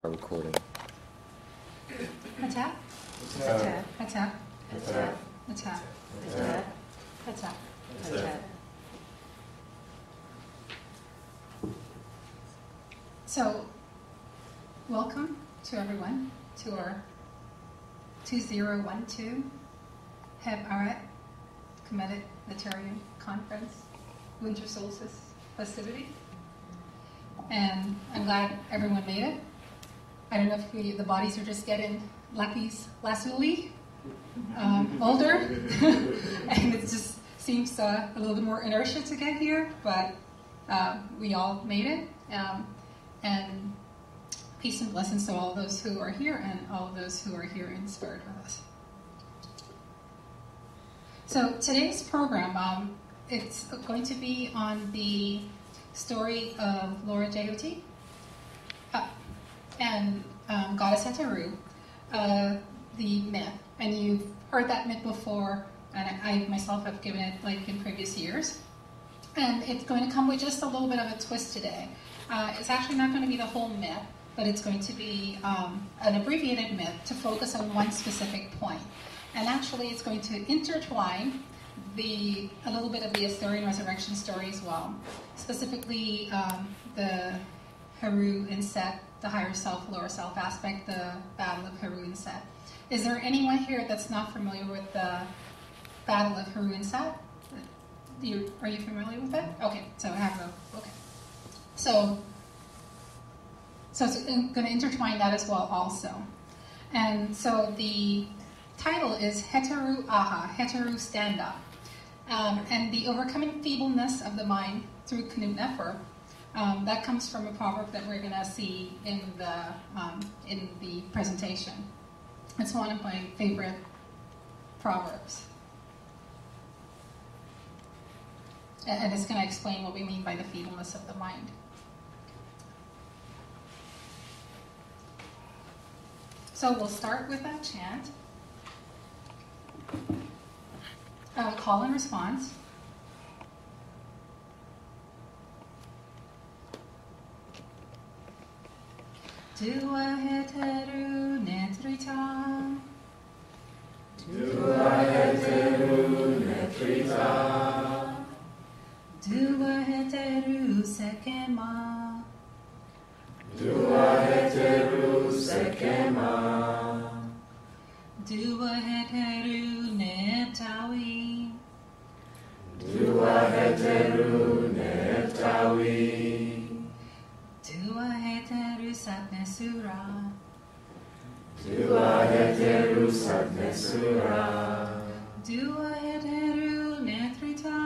Recording. Attack. Attack. Attack. Attack. Attack. Attack. Attack. Attack. So, welcome to everyone to our 2012 Heb Aret Comedic Neterian Conference Winter Solstice festivity. And I'm glad everyone made it. I don't know if the bodies are just getting lazuli, older, and it just seems a little bit more inertia to get here, but we all made it. And peace and blessings to all those who are here and all those who are here in spirit with us. So today's program, it's going to be on the story of Laura Jayoti and Goddess Heteru, the myth. And you've heard that myth before, and I myself have given it like in previous years. And it's going to come with just a little bit of a twist today. It's actually not going to be the whole myth, but it's going to be an abbreviated myth to focus on one specific point. And actually it's going to intertwine a little bit of the Assyrian resurrection story as well. Specifically the Heru and Set, the higher self, lower self aspect, the battle of Heru and Set. Is there anyone here that's not familiar with the battle of Heru and Set? Are you familiar with it? Okay, so I have okay. So it's going to intertwine that as well also. And so the title is Heteru Aha, Heteru Stand Up. And the overcoming feebleness of the mind through Knut Nefer. That comes from a proverb that we're going to see in the presentation. It's one of my favorite proverbs. And it's going to explain what we mean by the feebleness of the mind. So we'll start with that chant. Call and response. Dua heteru netrita. Dua heteru netrita. Dua heteru sekema. Dua heteru sekema. Dua heteru neptawi. Dua heteru neptawi. Dua heteru satnesura. Dua heteru satnesura. Dua heteru netrita.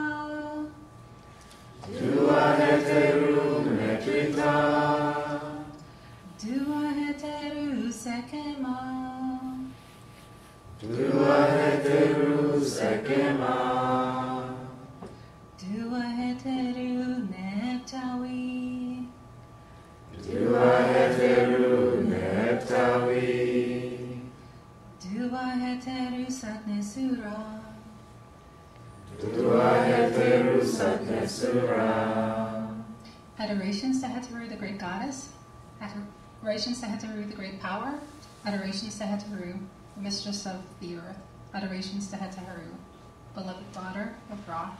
Dua heteru netrita. Dua heteru sekema. Dua heteru sekema. Dua heteru neptawi. Dua heteru neptawi. Dua heteru satnesura. Dua heteru satnesura. Adorations to Heteru, the great goddess. Adorations to Heteru, the great power. Adorations to Heteru, the mistress of the earth. Adorations to Heteru, beloved daughter of Ra.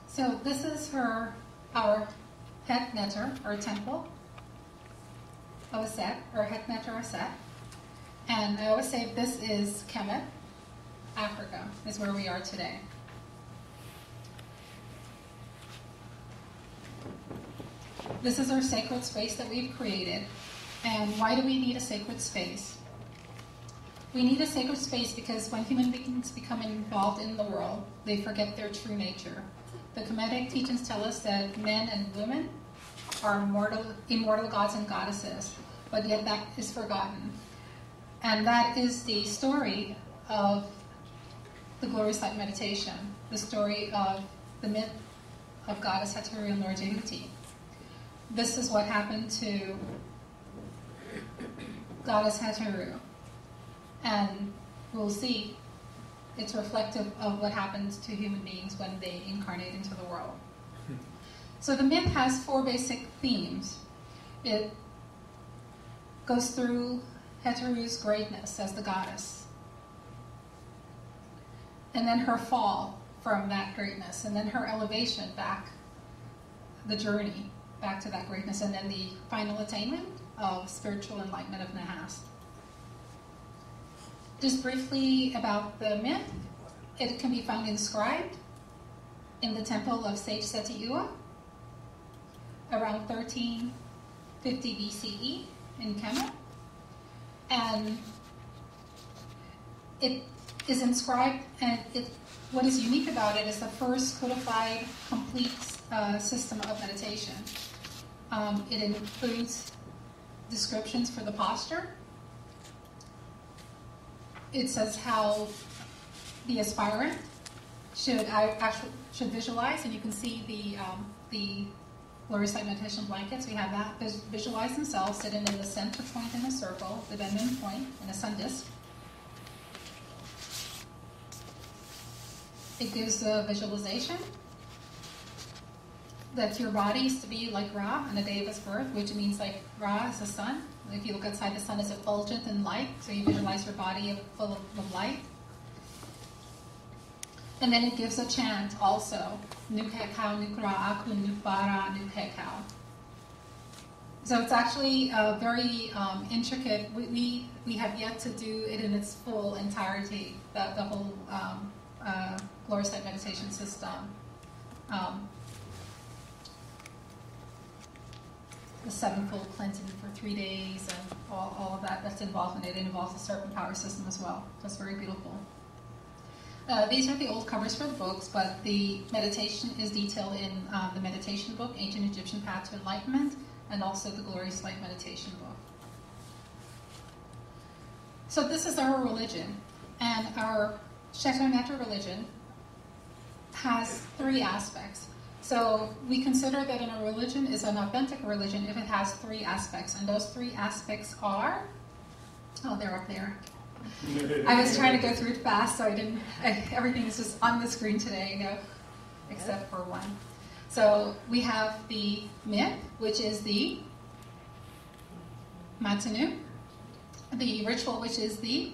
So this is our Het Neter, or temple, of Set, or Het Neter or Set. And I always say this is Kemet, Africa, is where we are today. This is our sacred space that we've created. And why do we need a sacred space? We need a sacred space because when human beings become involved in the world, they forget their true nature. The Kemetic teachings tell us that men and women are immortal gods and goddesses, but yet that is forgotten. And that is the story of the Glorious Light Meditation, the story of the myth of Goddess Heteru and Lord Jayoti. This is what happened to Goddess Heteru. And we'll see it's reflective of what happens to human beings when they incarnate into the world. So the myth has 4 basic themes. It goes through Heteru's greatness as the goddess, and then her fall from that greatness, and then her elevation back, the journey back to that greatness, and then the final attainment of spiritual enlightenment of Nahast. Just briefly about the myth, it can be found inscribed in the temple of sage Setiua around 1350 BCE in Kemet. And it is inscribed, and what is unique about it is the first codified, complete system of meditation. It includes descriptions for the posture. It says how the aspirant should visualize, and you can see the glorious light meditation blankets. We have that. Visualize themselves sitting in the center point in a circle, the bend point in a sun disk. It gives a visualization that your body is to be like Ra on the day of his birth, which means like Ra is the sun. If you look outside, the sun is effulgent in light, so you visualize your body full of light. And then it gives a chant also, Nukhekau, Nukra Aku, Nukbara, Nukhekau. So it's actually very intricate. We have yet to do it in its full entirety, the whole glorious light meditation system. The sevenfold cleansing for 3 days and all of that's involved in it. It involves the serpent power system as well. That's very beautiful. These are the old covers for the books, but the meditation is detailed in the meditation book, Ancient Egyptian Path to Enlightenment, and also the Glorious Light Meditation book. So this is our religion, and our Shetaut religion has 3 aspects. So we consider that a religion is an authentic religion if it has 3 aspects, and those 3 aspects are, they're up there. I was trying to go through it fast, so everything is just on the screen today, except for one. So we have the myth, which is the Matanu, the ritual, which is the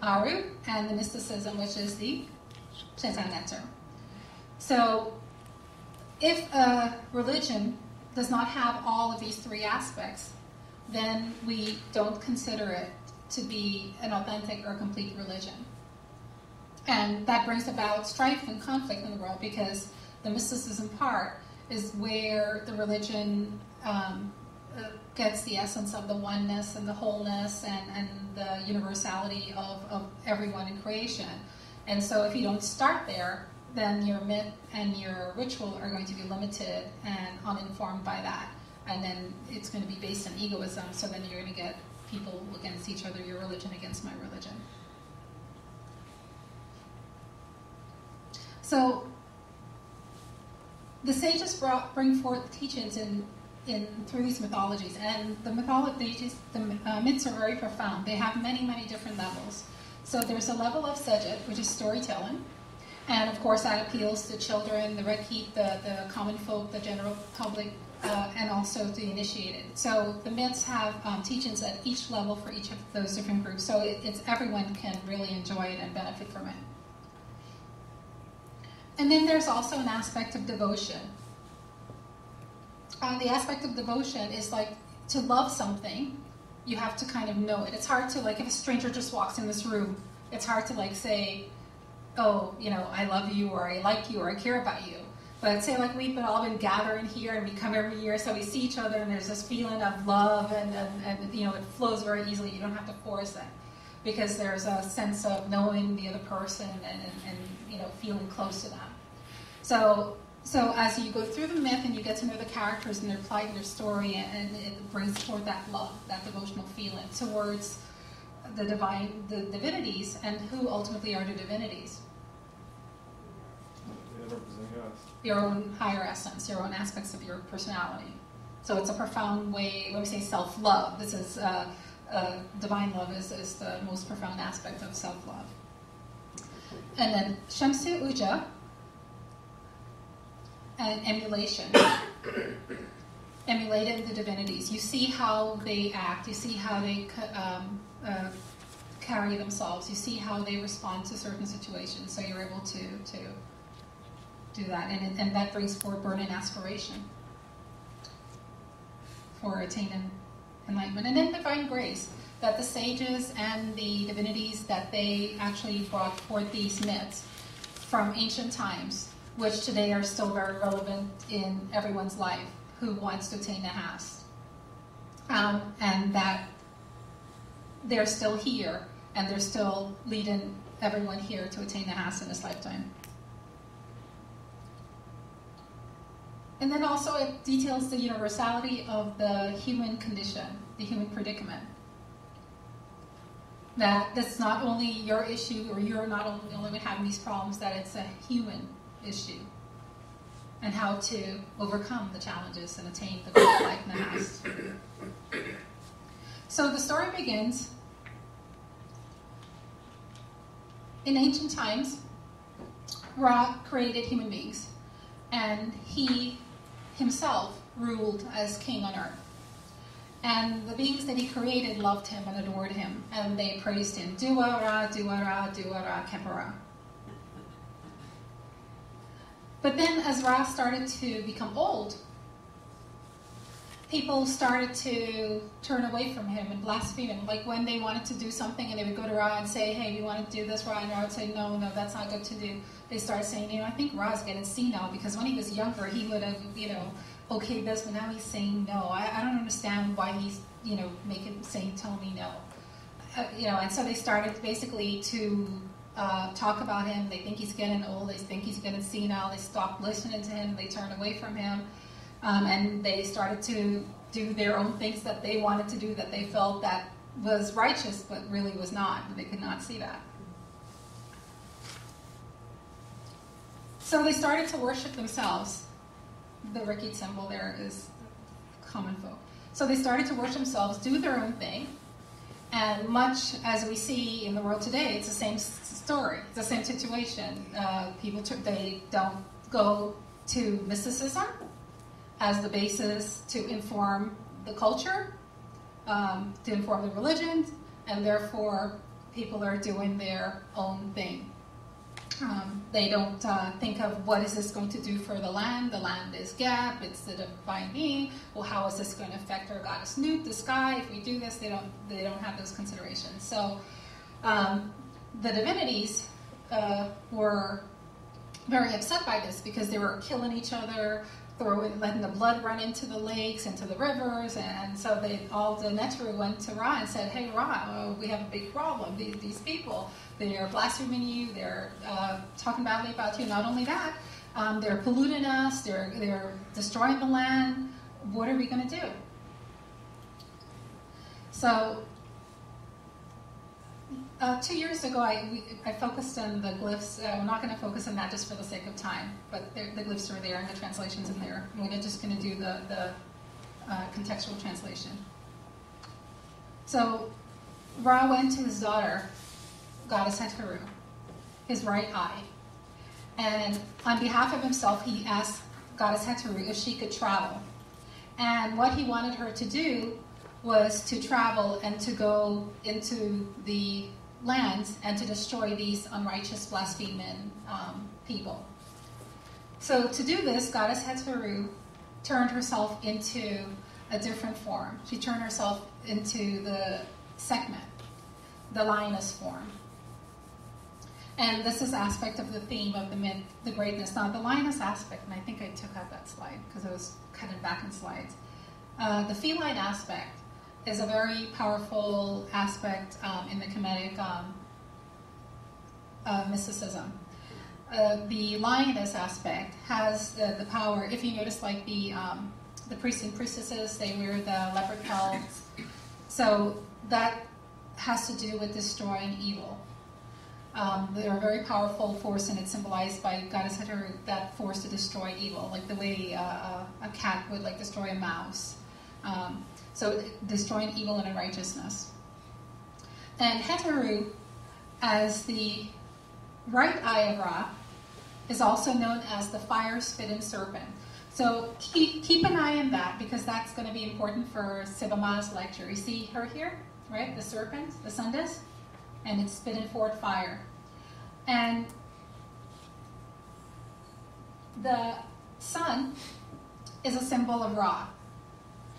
Aru, and the mysticism, which is the Shetaut. So if a religion does not have all of these 3 aspects, then we don't consider it to be an authentic or complete religion. And that brings about strife and conflict in the world, because the mysticism part is where the religion gets the essence of the oneness and the wholeness and the universality of everyone in creation. And so if you don't start there, then your myth and your ritual are going to be limited and uninformed by that. And then it's going to be based on egoism, so then you're going to get people against each other, your religion against my religion. So the sages bring forth teachings through these mythologies, and the myths are very profound. They have many, many different levels. So there's a level of Sejet, which is storytelling, and of course that appeals to children, the Red Heat, the common folk, the general public, and also the initiated. So the myths have teachings at each level for each of those different groups. So it's everyone can really enjoy it and benefit from it. And then there's also an aspect of devotion. The aspect of devotion is like to love something, you have to kind of know it. It's hard to, like, if a stranger just walks in this room, it's hard to like say, oh, I love you, or I like you, or I care about you. But say like we've all been gathering here, and we come every year, so we see each other, and there's this feeling of love, and it flows very easily. You don't have to force it, because there's a sense of knowing the other person and feeling close to them. So as you go through the myth and you get to know the characters and their plight and their story, and it brings forth that love, that devotional feeling towards the divinities, and who ultimately are the divinities. Your own higher essence, your own aspects of your personality. So it's a profound way, when we say self-love, this is divine love is the most profound aspect of self-love. And then Shamsu Uja an emulation. Emulated the divinities. You see how they act. You see how they carry themselves. You see how they respond to certain situations. So you're able to do that, and that brings forth burning aspiration for attaining enlightenment. And then divine grace, that the sages and the divinities, that they actually brought forth these myths from ancient times, which today are still very relevant in everyone's life who wants to attain the Hast. And that they're still here, and they're still leading everyone here to attain the Hast in this lifetime. And then also it details the universality of the human condition, the human predicament. That's not only your issue, or you're not only having these problems, that it's a human issue. And how to overcome the challenges and attain the goal of life in the Hast. So the story begins in ancient times. Ra created human beings, and he himself ruled as king on earth. And the beings that he created loved him and adored him, and they praised him. Dua Ra, Dua Ra, Dua Ra, Kepara. But then as Ra started to become old, people started to turn away from him and blaspheme him. Like when they wanted to do something and they would go to Ra and say, hey, we want to do this, Ra, and Ra would say, no, that's not good to do. They started saying, I think Ra's getting senile, because when he was younger, he would have, okayed this, but now he's saying no. I don't understand why he's, telling me no. And so they started basically to talk about him. They think he's getting old. They think he's getting senile. They stopped listening to him. They turned away from him. And they started to do their own things that they wanted to do, that they felt that was righteous, but really was not. They could not see that. So they started to worship themselves. The Rikit symbol there is common folk. So they started to worship themselves, do their own thing. And much as we see in the world today, it's the same story, it's the same situation. People, they don't go to mysticism as the basis to inform the culture, to inform the religions, and therefore people are doing their own thing. They don't think of what is this going to do for the land. The land is Gap, it's the divine being. Well, how is this going to affect our goddess Nut, the sky? If we do this, they don't have those considerations. So the divinities were very upset by this, because they were killing each other, letting the blood run into the lakes, into the rivers, and so all the Neteru went to Ra and said, hey Ra, we have a big problem. These people, they're blaspheming you, they're talking badly about you. Not only that, they're polluting us, they're destroying the land. What are we going to do? So 2 years ago, I focused on the glyphs. I'm not going to focus on that just for the sake of time, but the glyphs are there and the translations in there. We're just going to do the contextual translation. So Ra went to his daughter, goddess Heteru, his right eye, and on behalf of himself, he asked goddess Heteru if she could travel. And what he wanted her to do was to travel and to go into the lands and to destroy these unrighteous, blaspheming people. So to do this, goddess Heteru turned herself into a different form. She turned herself into the Sekhmet, the lioness form. And this is aspect of the theme of the myth, the greatness. Now, the lioness aspect, and I think I took out that slide because I was cutting back in slides. The feline aspect is a very powerful aspect in the Kemetic mysticism. The lioness aspect has the power. If you notice, like the priests and priestesses, they wear the leopard pelts. So that has to do with destroying evil. They're a very powerful force, and it's symbolized by goddess Heteru, that force to destroy evil, like the way a cat would destroy a mouse. So destroying evil and unrighteousness. And Heteru, as the right eye of Ra, is also known as the fire-spitting serpent. So keep an eye on that, because that's going to be important for Seba Ma's lecture. You see her here, right? The serpent, the sun does, and it's spitting forth fire. And the sun is a symbol of Ra.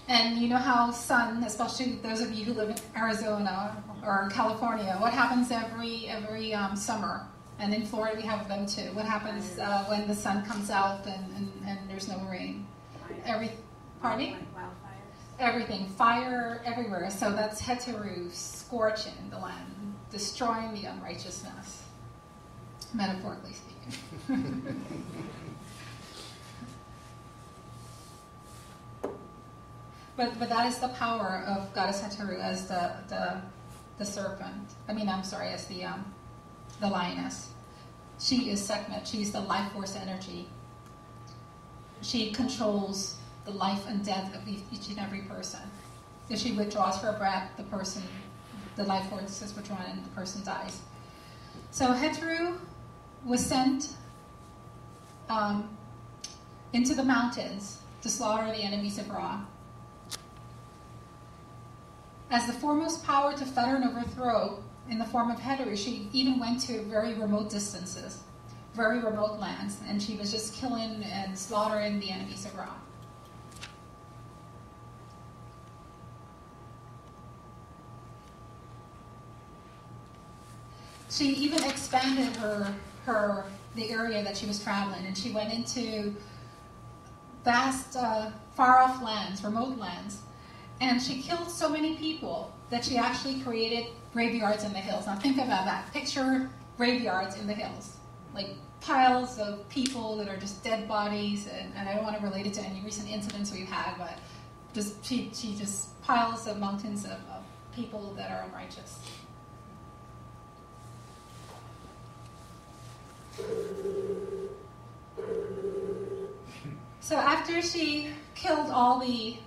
And you know how sun, especially those of you who live in Arizona or California, what happens every summer? And in Florida we have them too. What happens when the sun comes out and there's no rain? Pardon me? Like wildfires. Everything, fire everywhere. So that's Heteru, scorching the land, destroying the unrighteousness, metaphorically speaking. But that is the power of Goddess Heteru as the serpent. As the lioness. She is Sekhmet. She's the life force energy. She controls the life and death of each and every person. If she withdraws her breath, the life force is withdrawn and the person dies. So Heteru was sent into the mountains to slaughter the enemies of Ra. As the foremost power to fetter and overthrow in the form of Heteru, she even went to very remote distances, very remote lands, and she was just killing and slaughtering the enemies of Ra. She even expanded the area that she was traveling, and she went into vast, far-off lands, remote lands, and she killed so many people that she actually created graveyards in the hills. Now think about that. Picture graveyards in the hills, like piles of people that are just dead bodies, and I don't want to relate it to any recent incidents we've had, but she just piles of mountains of people that are unrighteous. So after she killed all the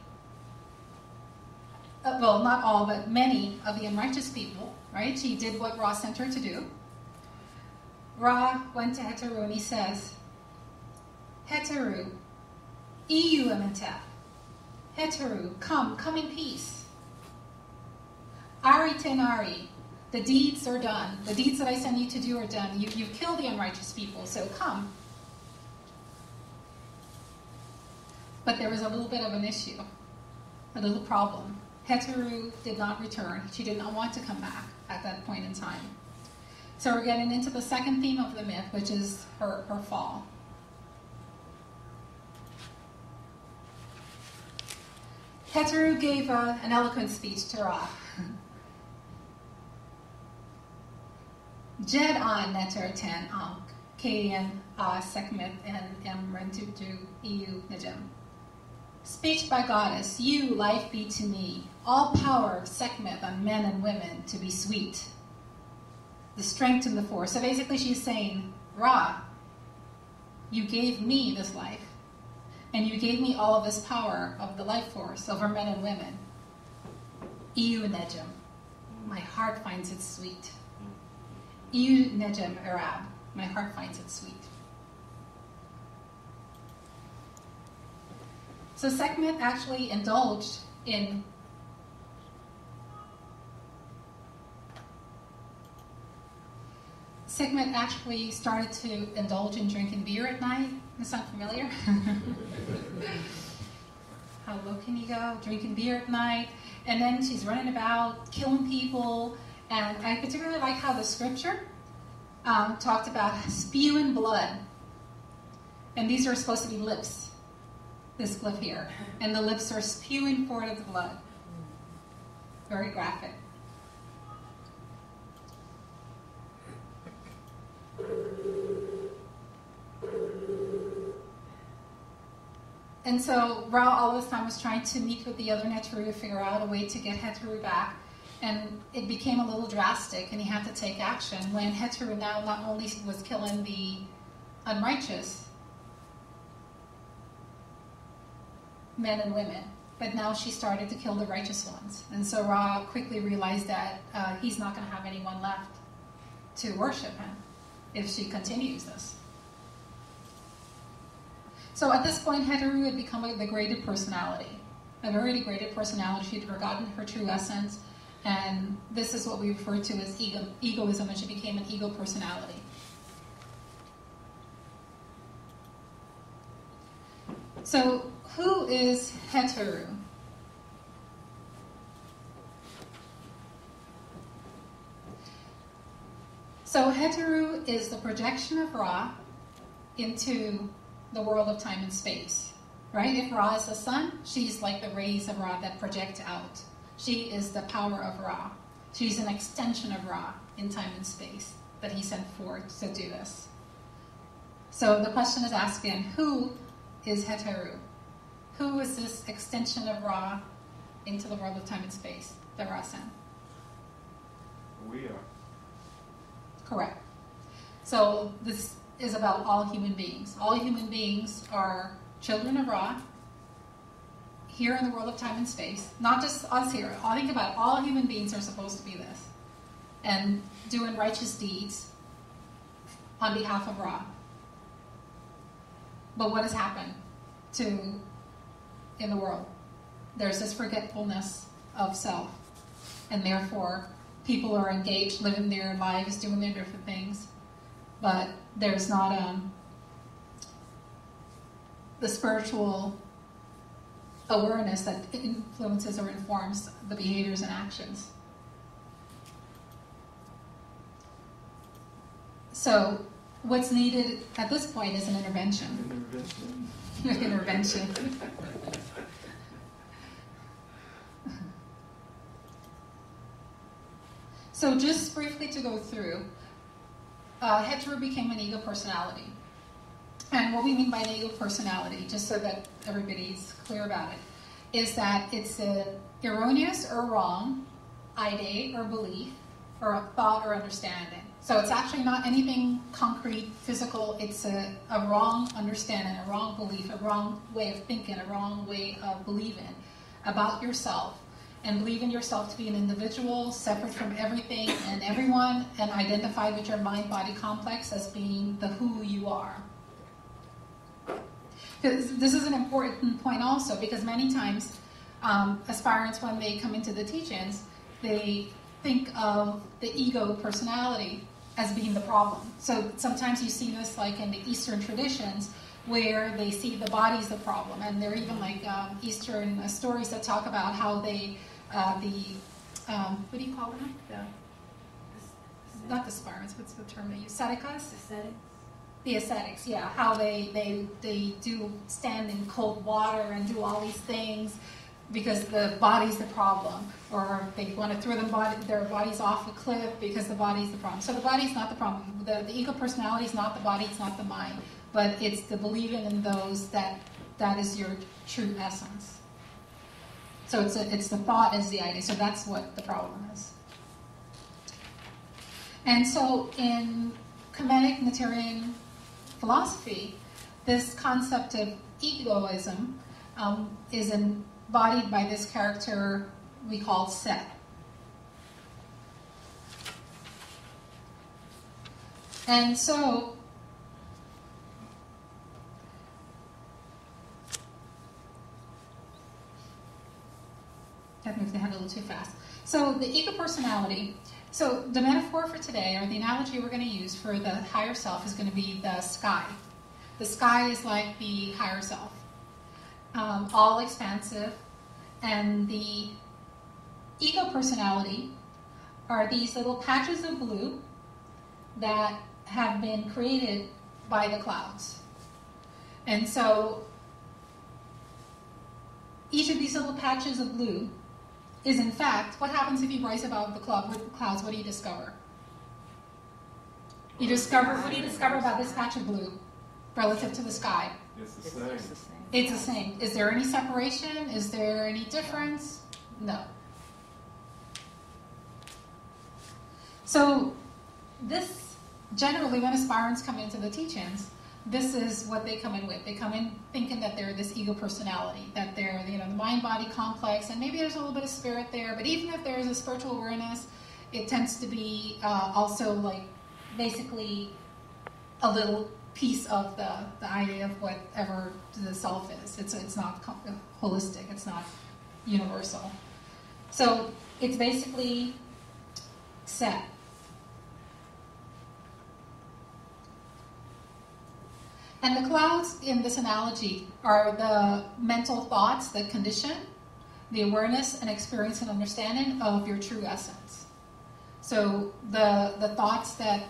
not all, but many of the unrighteous people, right? She did what Ra sent her to do. Ra went to Heteru and he says, Heteru, iu emetep. Heteru, come in peace. Ari tenari, the deeds are done. The deeds that I send you to do are done. You've killed the unrighteous people, so come. But there was a little bit of an issue, a little problem. Heteru did not return. She did not want to come back at that point in time. So we're getting into the second theme of the myth, which is her fall. Heteru gave an eloquent speech to Ra. Jed an neter ten ankh, Kadian Sekhmet and Emrentutu EU Najem. Speech by goddess, you life be to me, all power of Sekhmet on men and women to be sweet. The strength and the force. So basically she's saying, Ra, you gave me this life, and you gave me all of this power of the life force over men and women. Iu Nejem, my heart finds it sweet. Iu Nejem Arab, my heart finds it sweet. So Sekhmet actually indulged in Sekhmet actually started to indulge in drinking beer at night. Does that sound familiar? How low can you go? Drinking beer at night. And then she's running about, killing people. And I particularly like how the scripture talked about spewing blood. And these are supposed to be lips. This glyph here. And the lips are spewing forth of the blood. Very graphic. And so Ra all this time was trying to meet with the other Neteru to figure out a way to get Heteru back. And it became a little drastic, and he had to take action when Heteru now not only was killing the unrighteous men and women, but now she started to kill the righteous ones. And so Ra quickly realized that he's not going to have anyone left to worship him if she continues this. So at this point, Heteru had become a degraded personality, a very degraded personality. She had forgotten her true essence, and this is what we refer to as egoism, and she became an ego personality. So who is Heteru? So Heteru is the projection of Ra into the world of time and space, right? If Ra is the sun, she's like the rays of Ra that project out. She is the power of Ra. She's an extension of Ra in time and space that he sent forth to do this. So the question is asked again, who is Heteru? Who is this extension of Ra into the world of time and space that Ra sent? We are. Correct. So this is about all human beings. All human beings are children of Ra, here in the world of time and space. Not just us here. I think about all human beings are supposed to be this. And doing righteous deeds on behalf of Ra. But what has happened in the world? There's this forgetfulness of self. And therefore, people are engaged, living their lives, doing their different things. But there's not the spiritual awareness that influences or informs the behaviors and actions. So what's needed at this point is an intervention. Intervention. So just briefly to go through, Heteru became an ego personality. And what we mean by an ego personality, just so that everybody's clear about it, is that it's an erroneous or wrong idea or belief or a thought or understanding. So it's actually not anything concrete, physical. It's a wrong understanding, a wrong belief, a wrong way of thinking, a wrong way of believing about yourself, and believing yourself to be an individual separate from everything and everyone, and identify with your mind-body complex as being the who you are. This is an important point also, because many times aspirants, when they come into the teachings, they think of the ego personality as being the problem. So sometimes you see this like in the Eastern traditions, where they see the body's the problem, and there are even like Eastern stories that talk about how they, what do you call them? Not the aspirants, what's the term they use? Ascetics? The ascetics, yeah. How they do stand in cold water and do all these things because the body's the problem, or they want to throw their bodies off a cliff because the body's the problem. So the body's not the problem. The ego personality is not the body, it's not the mind, but it's the believing in those that is your true essence. So it's the thought as the idea. So that's what the problem is. And so in Kemetic neterian philosophy, this concept of egoism is embodied by this character we call Set. And so I've moved ahead a little too fast. So the ego personality, so the metaphor for today, or the analogy we're going to use for the higher self, is going to be the sky. The sky is like the higher self, all expansive, and the ego personality are these little patches of blue that have been created by the clouds. And so each of these little patches of blue is in fact, what happens if you rise above the clouds? What do you discover? What do you discover about this patch of blue relative to the sky? It's the same. It's the same. Is there any separation? Is there any difference? No. So this, generally when aspirants come into the teachings, this is what they come in with. They come in thinking that they're this ego personality, that they're the mind-body complex, and maybe there's a little bit of spirit there, but even if there's a spiritual awareness, it tends to be also like basically a little piece of the idea of whatever the self is. It's not holistic. It's not universal. So it's basically set. And the clouds in this analogy are the mental thoughts that condition the awareness and experience and understanding of your true essence. So the thoughts that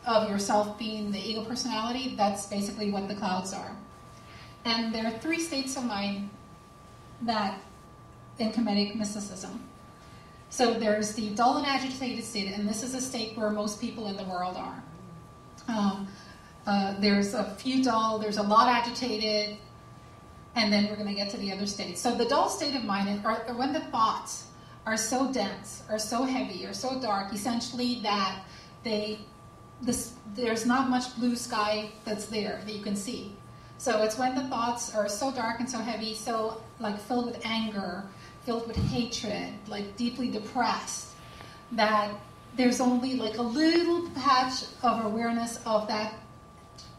of yourself being the ego personality, that's basically what the clouds are. And there are 3 states of mind that in Kemetic mysticism. So there's the dull and agitated state, and this is a state where most people in the world are. There's a few dull, there's a lot agitated, and then we're going to get to the other states. So the dull state of mind are when the thoughts are so dense, are so heavy, are so dark, essentially that there's not much blue sky that's there that you can see. So it's when the thoughts are so dark and so heavy, so like filled with anger, filled with hatred, like deeply depressed, that there's only like a little patch of awareness of that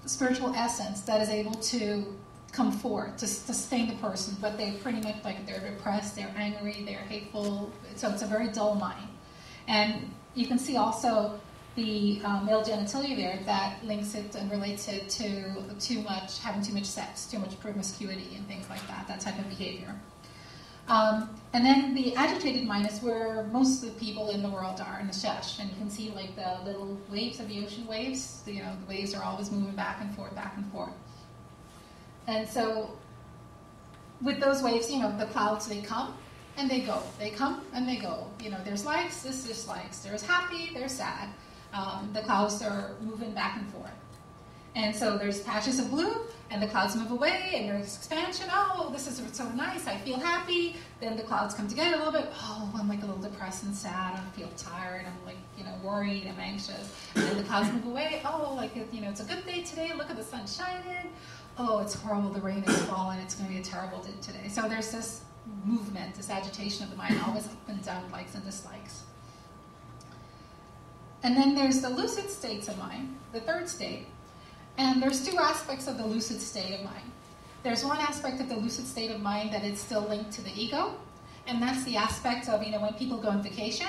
spiritual essence that is able to come forth to sustain the person, but they pretty much like they're depressed, they're angry, they're hateful. So it's a very dull mind. And you can see also the male genitalia there that links it and relates it to having too much sex, too much promiscuity and things like that, that type of behavior. And then the agitated mind is where most of the people in the world are, in the shesh. And you can see like the little waves of the ocean waves. The waves are always moving back and forth, back and forth. And so with those waves, the clouds, they come and they go. They come and they go. There's likes, there's dislikes. There's happy, there's sad. The clouds are moving back and forth. And so there's patches of blue, and the clouds move away, and there's expansion. Oh, this is so nice. I feel happy. Then the clouds come together a little bit. Oh, I'm like a little depressed and sad. I feel tired. I'm like, worried. I'm anxious. And then the clouds move away. Oh, like, it's a good day today. Look at the sun shining. Oh, it's horrible. The rain is falling. It's going to be a terrible day today. So there's this movement, this agitation of the mind, always up and down, likes and dislikes. And then there's the lucid states of mind, the third state. And there's 2 aspects of the lucid state of mind. There's one aspect of the lucid state of mind that is still linked to the ego, and that's the aspect of, when people go on vacation,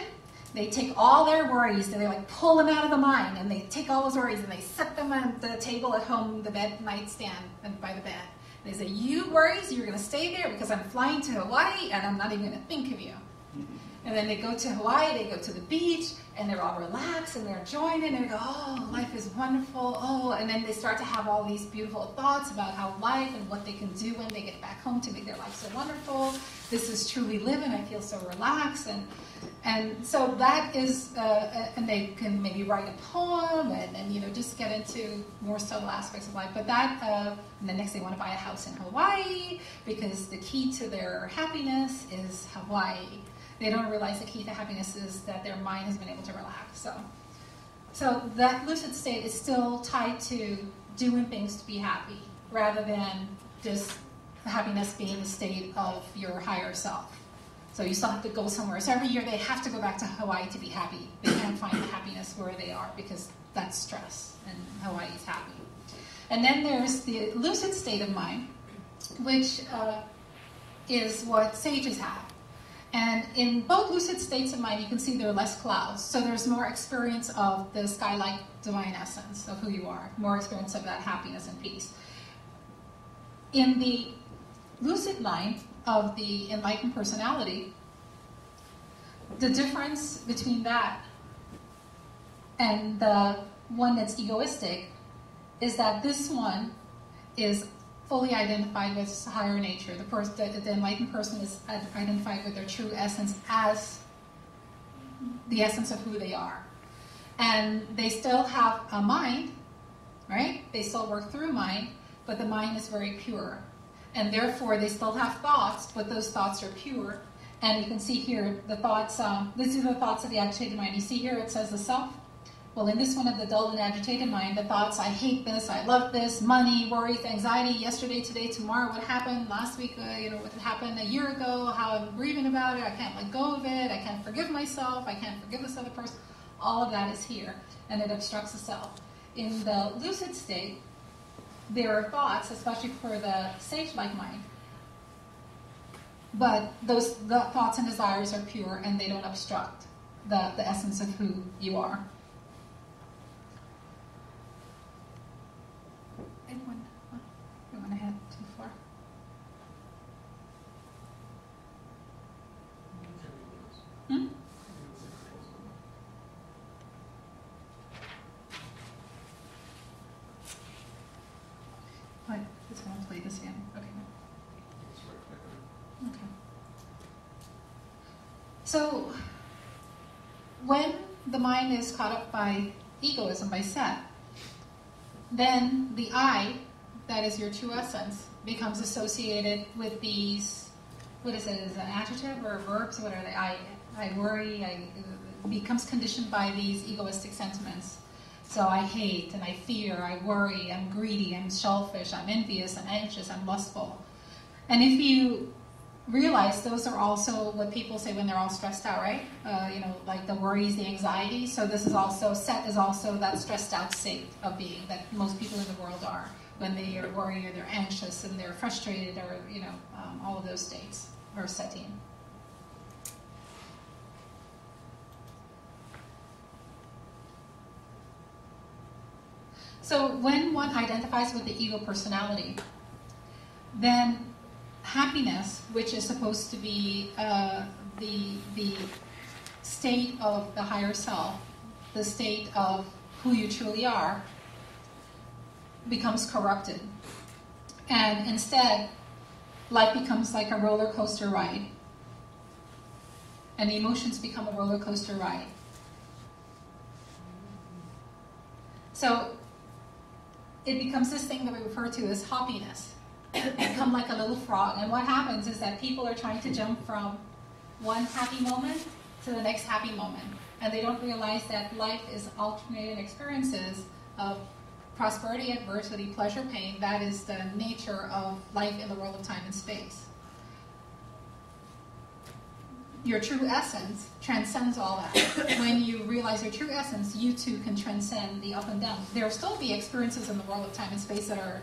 they take all their worries, and they like pull them out of the mind, and they take all those worries, and they set them on the table at home, the bed nightstand, and by the bed. They say, you worries, you're going to stay there because I'm flying to Hawaii, and I'm not even going to think of you. And then they go to Hawaii, they go to the beach, and they're all relaxed, and they're enjoying it, and they go, oh, life is wonderful, oh, and then they start to have all these beautiful thoughts about how life and what they can do when they get back home to make their life so wonderful. This is truly living, I feel so relaxed, and so that is, and they can maybe write a poem, and just get into more subtle aspects of life, but that, and then next they want to buy a house in Hawaii, because the key to their happiness is Hawaii. They don't realize the key to happiness is that their mind has been able to relax. So that lucid state is still tied to doing things to be happy, rather than just happiness being the state of your higher self. So you still have to go somewhere. So every year they have to go back to Hawaii to be happy. They can't find the happiness where they are because that's stress, and Hawaii is happy. And then there's the lucid state of mind, which is what sages have. And in both lucid states of mind, you can see there are less clouds. So there's more experience of the sky-like divine essence of who you are, more experience of that happiness and peace. In the lucid mind of the enlightened personality, the difference between that and the one that's egoistic is that this one is fully identified with higher nature. The enlightened person is identified with their true essence as the essence of who they are. And they still have a mind, right? They still work through mind, but the mind is very pure. And therefore, they still have thoughts, but those thoughts are pure. And you can see here the thoughts, these are the thoughts of the agitated mind. You see here it says the self. Well, in this one of the dull and agitated mind, the thoughts, I hate this, I love this, money, worries, anxiety, yesterday, today, tomorrow, what happened, last week, what happened a year ago, how I'm grieving about it, I can't let go of it, I can't forgive myself, I can't forgive this other person. All of that is here, and it obstructs the self. in the lucid state, there are thoughts, especially for the sage-like mind, but the thoughts and desires are pure and they don't obstruct the essence of who you are. Anyone? You want to head too far? Hmm? What? Just want to play this again. Okay. Okay. So, when the mind is caught up by egoism, by set, then the I, that is your true essence, becomes associated with these, what is it, is it an adjective or verbs? What are they? I worry, becomes conditioned by these egoistic sentiments. So I hate and I fear, I worry, I'm greedy, I'm selfish, I'm envious, I'm anxious, I'm lustful. And if you realize those are also what people say when they're all stressed out, right? Like the worries, the anxiety. So this is also, set is also that stressed out state of being that most people in the world are when they are worried or they're anxious and they're frustrated or, all of those states are setting. So when one identifies with the ego personality, then happiness, which is supposed to be the state of the higher self, the state of who you truly are, becomes corrupted. And instead, life becomes like a roller coaster ride. And emotions become a roller coaster ride. So it becomes this thing that we refer to as hoppiness. Become like a little frog. And what happens is that people are trying to jump from one happy moment to the next happy moment. And they don't realize that life is alternating experiences of prosperity, adversity, pleasure, pain. That is the nature of life in the world of time and space. Your true essence transcends all that. When you realize your true essence, you too can transcend the up and down. There will still be experiences in the world of time and space that are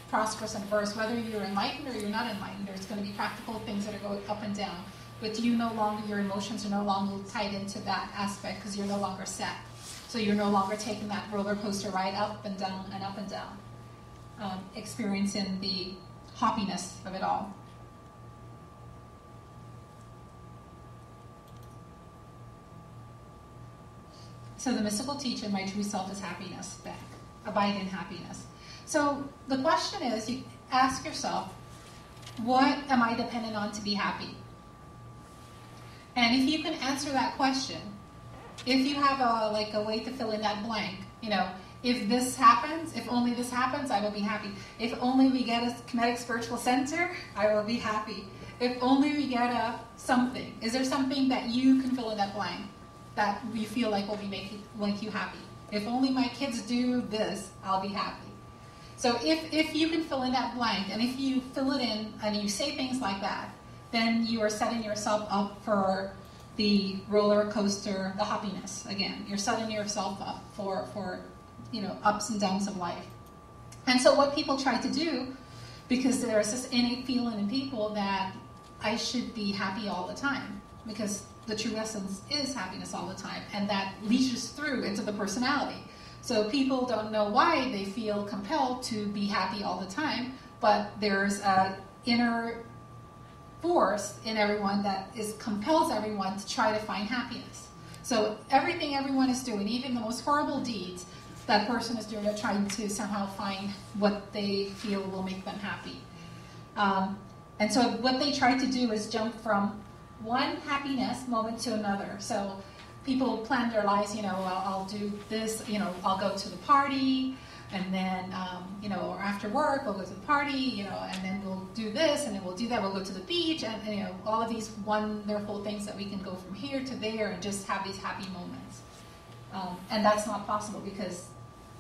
prosperous and adverse. Whether you're enlightened or you're not enlightened, there's going to be practical things that are going up and down. But you no longer, your emotions are no longer tied into that aspect because you're no longer set. So you're no longer taking that roller coaster ride up and down and up and down, experiencing the hoppiness of it all. So the mystical teacher, my true self is happiness, back. Abide in happiness. So the question is, you ask yourself, what am I dependent on to be happy? And if you can answer that question, if you have a way to fill in that blank, if this happens, if only this happens, I will be happy. If only we get a Kemetic spiritual center, I will be happy. If only we get a something. Is there something that you can fill in that blank that you feel like will make you happy? If only my kids do this, I'll be happy. So if you can fill in that blank, and if you fill it in and you say things like that, then you are setting yourself up for the roller coaster, the happiness again. You're setting yourself up for ups and downs of life. And so what people try to do, because there's this innate feeling in people that I should be happy all the time, because the true essence is happiness all the time, and that leaches through into the personality. So people don't know why they feel compelled to be happy all the time, but there's an inner force in everyone that compels everyone to try to find happiness. So everything everyone is doing, even the most horrible deeds, that person is doing, they're trying to somehow find what they feel will make them happy. And so what they try to do is jump from one happiness moment to another. So people plan their lives, I'll do this, I'll go to the party, and then, or after work, we'll go to the party, and then we'll do this, and then we'll do that, we'll go to the beach, and all of these wonderful things that we can go from here to there and just have these happy moments. And that's not possible because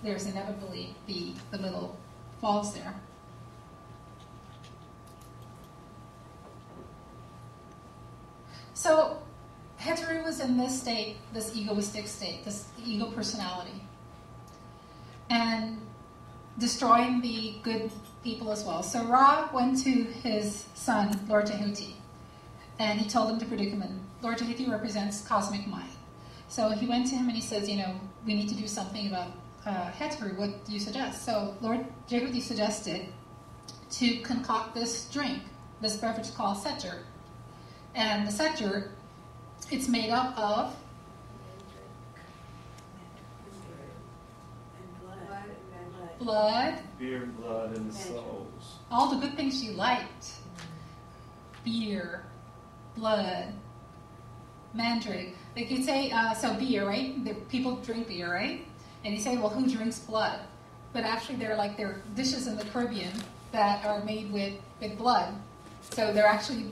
there's inevitably the little falls there. So Heteru was in this state, this egoistic state, this ego personality. and destroying the good people as well. So Ra went to his son, Lord Tehuti, and he told him the predicament. Lord Tehuti represents cosmic mind. So he went to him and he says, we need to do something about Heteru. What do you suggest? So Lord Tehuti suggested to concoct this drink, this beverage called Setter. And the Setter, it's made up of blood, Beer, blood, and souls. all the good things you liked. Beer, blood, mandrake. Like you'd say, so beer, right? People drink beer, right? And you say, well, who drinks blood? But actually, there are dishes in the Caribbean that are made with blood. So they're actually,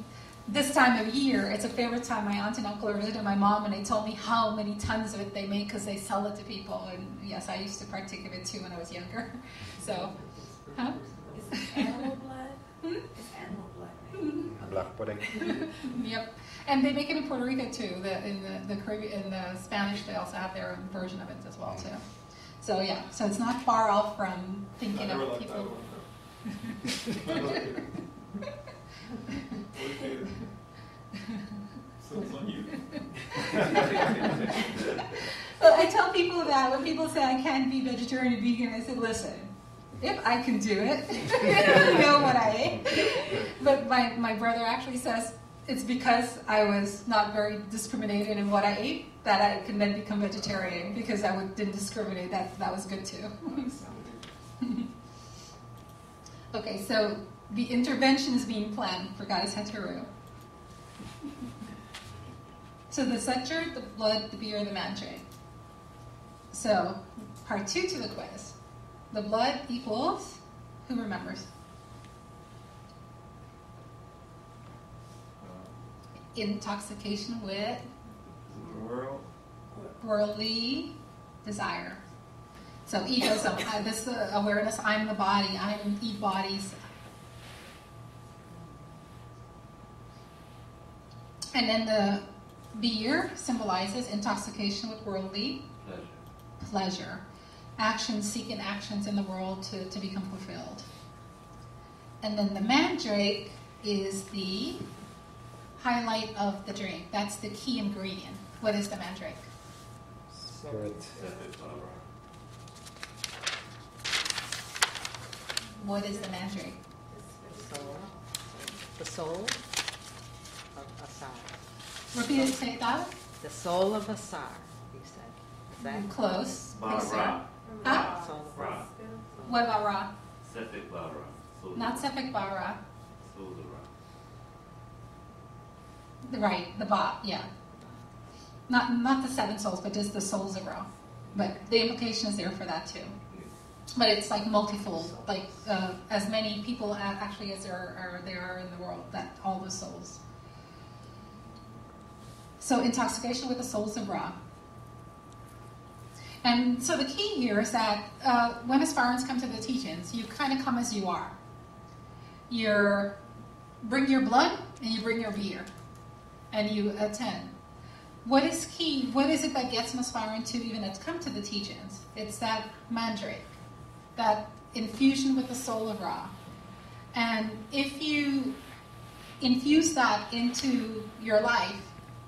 this time of year, it's a favorite time. My aunt and uncle are visiting my mom, and they told me how many tons of it they make because they sell it to people. And yes, I used to partake of it too when I was younger. So, huh? Is it animal blood? It's animal blood. Black pudding. Yep. And they make it in Puerto Rico too. In the Caribbean, in the Spanish, they also have their own version of it as well too. So yeah, so it's not far off from thinking of people. So it's on you. Well, I tell people that when people say I can't be vegetarian or vegan, I said, listen, if I can do it, you know what I ate. But my brother actually says it's because I was not very discriminated in what I ate that I can then become vegetarian because I didn't discriminate. That was good too. Okay, so the intervention is being planned for Goddess Heteru. So the Setter, the blood, the beer, the mandrake. So part 2 to the quiz. The blood equals, who remembers? Intoxication with worldly desire. So egoism, this awareness, I'm the body, I eat bodies. And then the beer symbolizes intoxication with worldly pleasure. Actions, seeking actions in the world to become fulfilled. And then the mandrake is the highlight of the drink. That's the key ingredient. What is the mandrake? Spirit. What is the mandrake? The soul of Asar. Repeat it, say it loud. The soul of Asar, you said. Is that Close. Ra. Huh? soul of Ra. What about Ra? Sefik Bara. Not Sefik Bara. Souls of Ra. Right, the Ba, yeah. Not the 7 souls, but just the souls of Ra. But the implication is there for that too. But it's like multifold, like as many people actually as there are in the world, that all the souls. So intoxication with the souls of Ra. And so the key here is that when aspirants come to the teach-ins, you kind of come as you are. You bring your blood and you bring your beer, and you attend. What is key? What is it that gets an aspirant to even come to the teach-ins? It's that mandrake, that infusion with the soul of Ra. And if you infuse that into your life,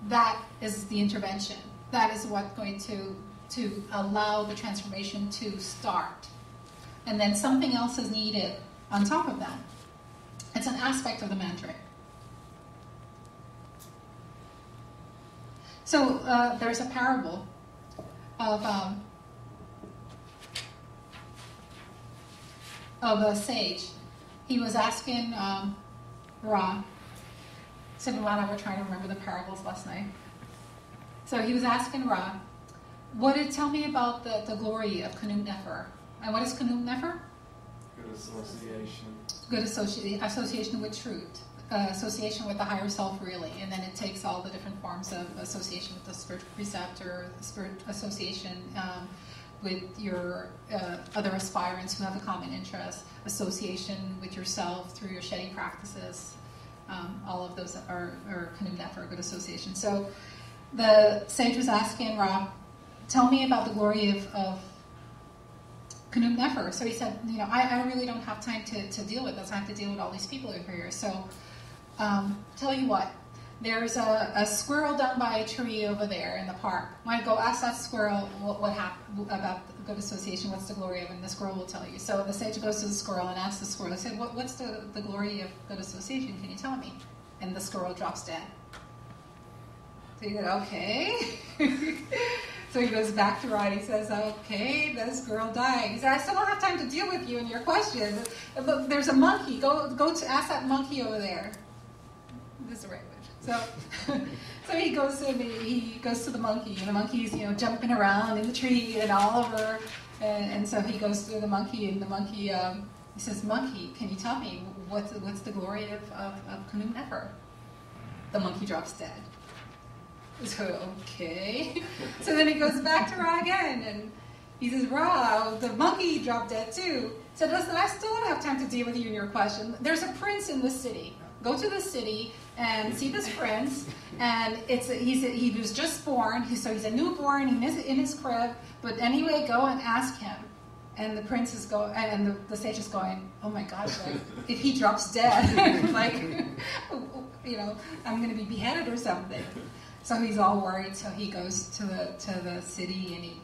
that is the intervention. That is what's going to allow the transformation to start. And then something else is needed on top of that. It's an aspect of the mandrake. So there's a parable of a sage. He was asking Ra. Seba and I were trying to remember the parables last night. So he was asking Ra, tell me about the glory of Canute Nefer. And what is Canute Nefer? Good association. Good association with truth. Association with the higher self, really. And then it takes all the different forms of association with the spiritual preceptor, association with your other aspirants who have a common interest, association with yourself through your shedding practices. All of those are Canute Nefer, good association. So the sage was asking Ra, tell me about the glory of Knum Nefer. So he said, I really don't have time to deal with this. I have to deal with all these people over here. So tell you what, there's a squirrel down by a tree over there in the park. Why don't you go ask that squirrel what happened about the good association, what's the glory of it, and the squirrel will tell you. So the sage goes to the squirrel and asks the squirrel, he said, what's the glory of good association? Can you tell me? And the squirrel drops dead. So he said, okay. So he goes back to Rod. He says, okay, this girl died. He said, I still don't have time to deal with you and your questions. Look, there's a monkey. Go to ask that monkey over there. This is the right word. So he goes to the monkey, and the monkey's jumping around in the tree and all over. And so he goes to the monkey, and the monkey he says, monkey, can you tell me what's the glory of Knum Nefer? The monkey drops dead. So, okay. So then he goes back to Ra again, and he says, Ra, the monkey dropped dead too. So listen, I still don't have time to deal with you and your question. There's a prince in the city. Go to the city and see this prince. And he was just born, so he's a newborn, he's in his crib. But anyway, go and ask him. And the prince is going, and the sage is going, oh my gosh, like, if he drops dead, like, I'm going to be beheaded or something. So he's all worried. So he goes to the city, and he,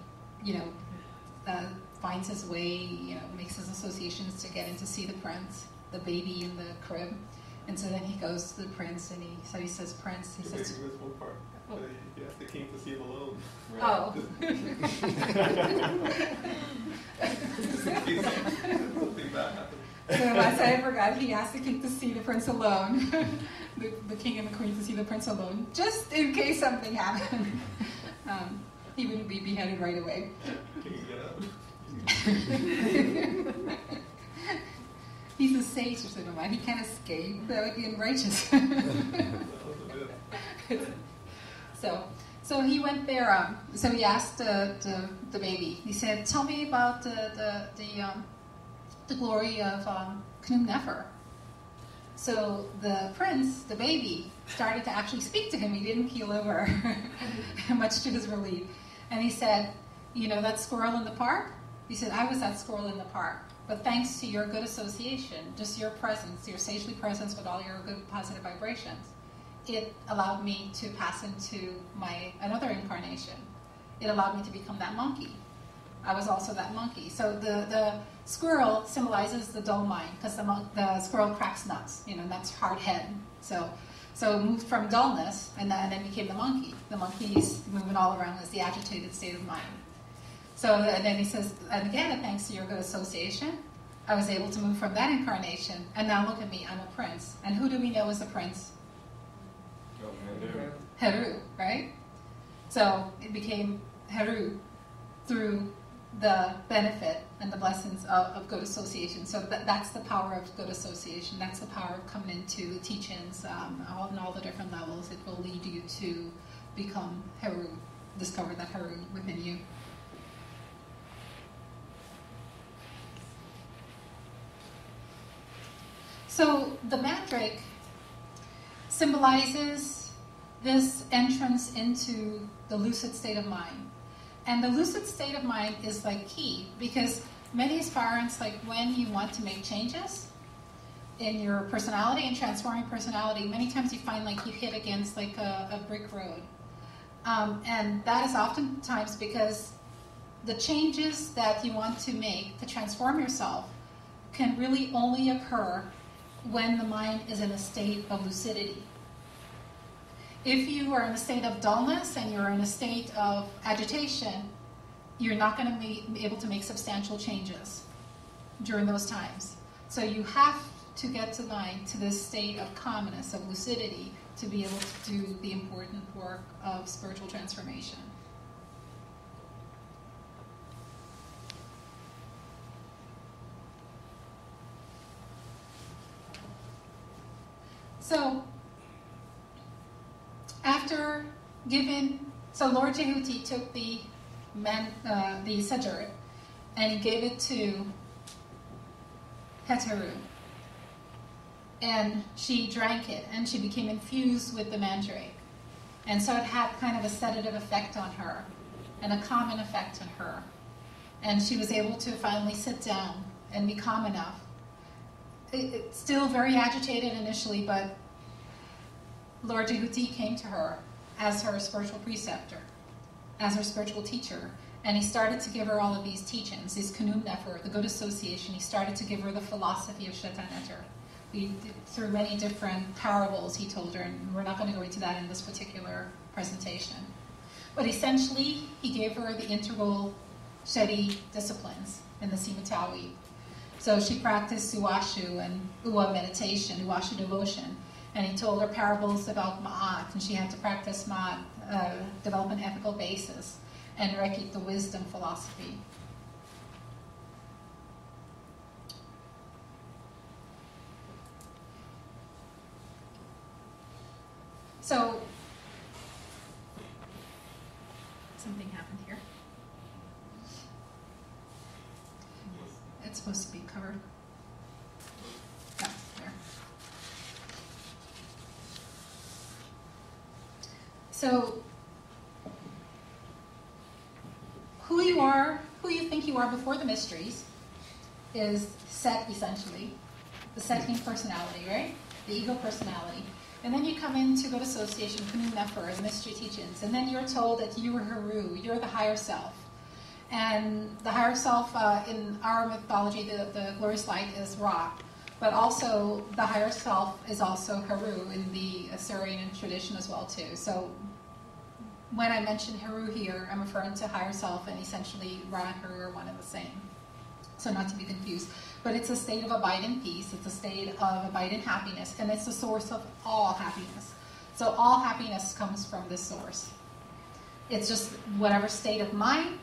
finds his way. Makes his associations to get in to see the prince, the baby in the crib. And so then he goes to the prince, and he says, Prince. He says, This one part. He asked the king to see him alone. oh. Something bad happened. So last I forgot, he asked the king to see the prince alone. The king and the queen to see the prince alone, just in case something happened. He wouldn't be beheaded right away. Can you get out? He's a sage or something. He can't escape. That would be unrighteous. So he went there. So he asked the baby. He said, "Tell me about the glory of Knum Nefer." So the prince, the baby, started to actually speak to him. He didn't keel over, much to his relief. And he said, that squirrel in the park? He said, I was that squirrel in the park. But thanks to your good association, just your presence, your sagely presence with all your good positive vibrations, it allowed me to pass into another incarnation. It allowed me to become that monkey. I was also that monkey. So the squirrel symbolizes the dull mind, because the squirrel cracks nuts. Nuts, hard head. So it moved from dullness, and then became the monkey. The monkey's moving all around as the agitated state of mind. So and then he says, and again, thanks to your good association, I was able to move from that incarnation. And now look at me, I'm a prince. And who do we know is a prince? Heru, right? So it became Heru through the benefit and the blessings of good association. So that's the power of good association. That's the power of coming into the teachings on all the different levels. It will lead you to become Heru, discover that Heru within you. So the mandrake symbolizes this entrance into the lucid state of mind. And the lucid state of mind is like key, because many aspirants, like when you want to make changes in your personality and transforming personality, many times you find like you hit against like a brick road. And that is oftentimes because the changes that you want to make to transform yourself can really only occur when the mind is in a state of lucidity. If you are in a state of dullness and you're in a state of agitation, you're not going to be able to make substantial changes during those times. So you have to get to mind to this state of calmness, of lucidity, to be able to do the important work of spiritual transformation. So, after so Lord Jehuti took the Sejeret and he gave it to Heteru. And she drank it, and she became infused with the mandrake. And so it had kind of a sedative effect on her, and a calming effect on her. And she was able to finally sit down and be calm enough. It's still very agitated initially, but Lord Jehuti came to her as her spiritual preceptor, as her spiritual teacher, and he started to give her all of these teachings, this Kanum Nefer, the good association. He started to give her the philosophy of Shetaut. Through many different parables he told her, and we're not going to go into that in this particular presentation. But essentially, he gave her the integral Shedi disciplines in the Simatawi. So she practiced Uwashu and Uwa meditation, Uwashu devotion, and he told her parables about Ma'at, and she had to practice Ma'at, develop an ethical basis, and Rekik, the wisdom philosophy. So, something happened here. It's supposed to be covered. No, there. So, who you are, who you think you are before the mysteries is Set, essentially. The Setting personality, right? The ego personality. And then you come into good association, Kanum Nefer, the mystery teachings, and then you're told that you are Haru, you're the higher self. And the higher self, in our mythology, the glorious light is Ra. But also, the higher self is also Haru in the Assyrian tradition as well, too. So, when I mention Haru here, I'm referring to higher self, and essentially Ra and Haru are one and the same. So not to be confused. But it's a state of abiding peace, it's a state of abiding happiness, and it's the source of all happiness. So all happiness comes from this source. It's just whatever state of mind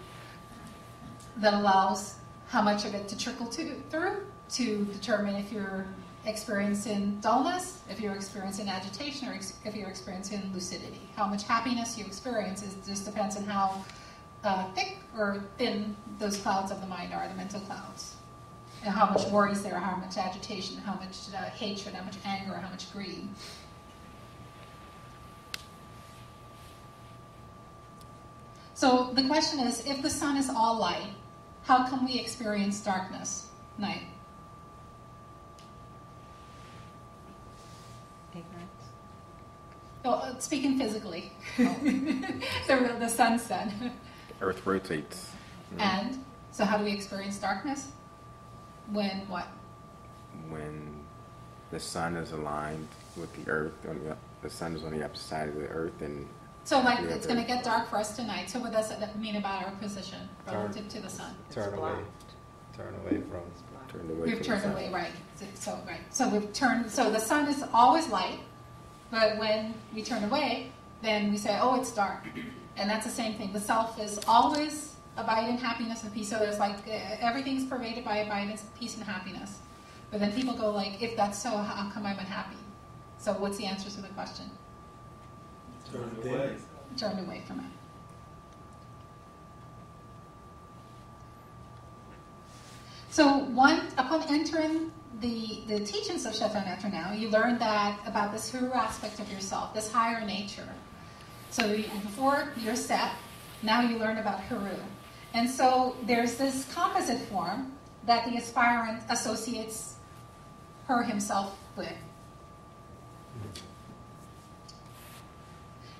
that allows how much of it to trickle through to determine if you're experiencing dullness, if you're experiencing agitation, or if you're experiencing lucidity. How much happiness you experience just depends on how thick or thin those clouds of the mind are, the mental clouds. And how much worries there are, how much agitation, how much hatred, how much anger, how much greed. So the question is, if the sun is all light, how come we experience darkness, night? Ignorance. Oh, speaking physically. Oh. The sun's sun. Earth rotates. And, so how do we experience darkness? When what? When the sun is aligned with the earth, the sun is on the opposite side of the earth, and So like it's going to get dark for us tonight. So what does that mean about our position relative to the sun? Turn away. Turn away from. turned away We've from turned the sun. away, right? So right. So we've turned. So the sun is always light, but when we turn away, then we say, "Oh, it's dark," and that's the same thing. The self is always abiding happiness and peace. So there's like everything's pervaded by abidance, peace, and happiness. But then people go like, "If that's so, how come I'm unhappy?" So what's the answer to the question? Turned away. Turned away from it. So upon entering the teachings of Shetaut now, you learn that about this Huru aspect of yourself, this higher nature. So before you're set, now you learn about Huru. And so there's this composite form that the aspirant associates her himself with.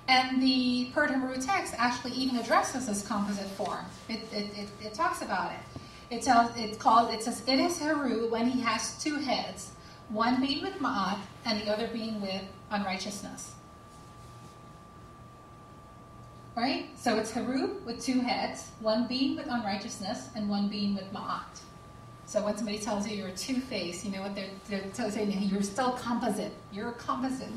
And the Purdue text actually even addresses this composite form. It talks about it. It says, it is Haru when he has two heads, one being with Ma'at and the other being with unrighteousness. Right? So it's Haru with two heads, one being with unrighteousness and one being with Ma'at. So when somebody tells you you're a two-faced, you know what they're saying? You're still composite. You're a composite.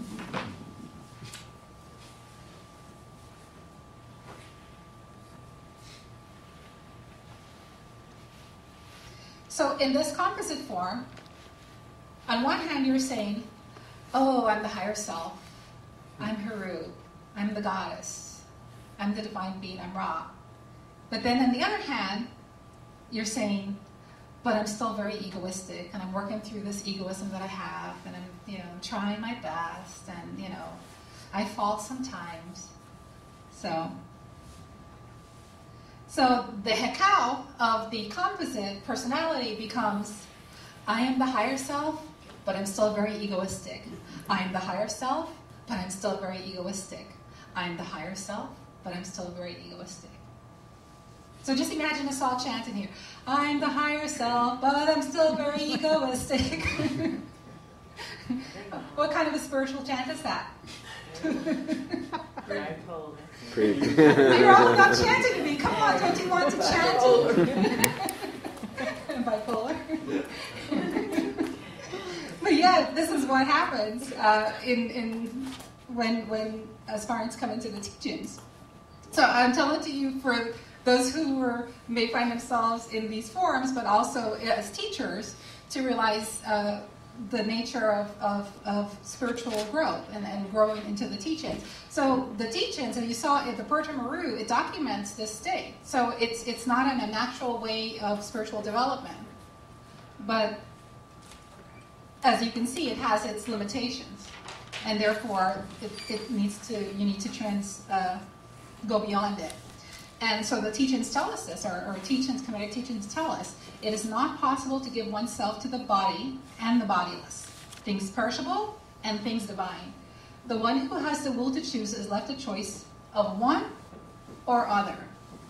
So in this composite form, on one hand you're saying, oh, I'm the higher self. I'm Haru. I'm the goddess. I'm the divine being. I'm Ra. But then on the other hand, you're saying, but I'm still very egoistic, and I'm working through this egoism that I have, and I'm trying my best, and I fall sometimes. So the hekau of the composite personality becomes, I am the higher self, but I'm still very egoistic. I am the higher self, but I'm still very egoistic. I am the higher self, but I'm still very egoistic. So just imagine us all chanting here. I'm the higher self, but I'm still very egoistic. What kind of a spiritual chant is that? Bipolar. You're all not chanting me. Come on, don't you want to chant? Bipolar. But yeah, this is what happens when aspirants come into the teachings. So I'm telling to you for those who may find themselves in these forums, but also as teachers, to realize the nature of spiritual growth and growing into the teachings. So the teachings, and you saw in the Purta Maru, it documents this state. So it's not in a natural way of spiritual development, but as you can see, it has its limitations, and therefore you need to go beyond it. And so the teachings tell us this, or Kemetic teachings tell us, it is not possible to give oneself to the body and the bodiless, things perishable and things divine. The one who has the will to choose is left a choice of one or other.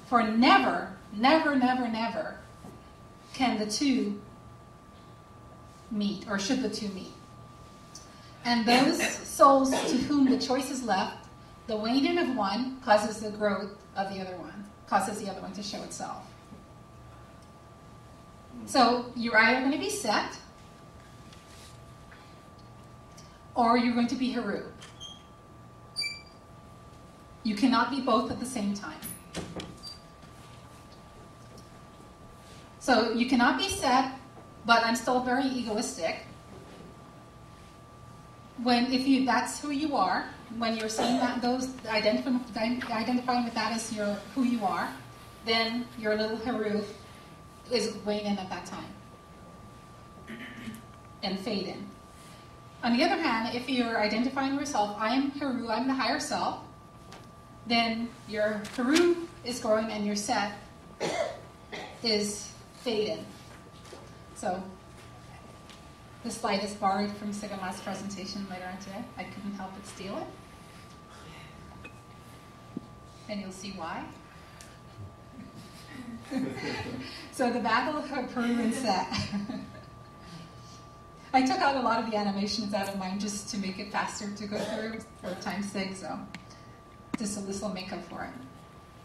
For never, never, never, never can the two meet, or should the two meet. And those souls to whom the choice is left, the waning of one causes the growth of the other one, causes the other one to show itself. So you're either going to be Set, or you're going to be Heru. You cannot be both at the same time. So you cannot be Set, but I'm still very egoistic. That's who you are, when you're seeing that, identifying with that as who you are, then your little Heru is waning at that time and fading. On the other hand, if you're identifying yourself, I am Heru, I'm the higher self, then your Heru is growing and your Set is fading. So this slide is borrowed from Sigama's presentation later on today. I couldn't help but steal it. And you'll see why. So the battle of Heru and Set. I took out a lot of the animations out of mine just to make it faster to go through for time's sake, so this will make up for it.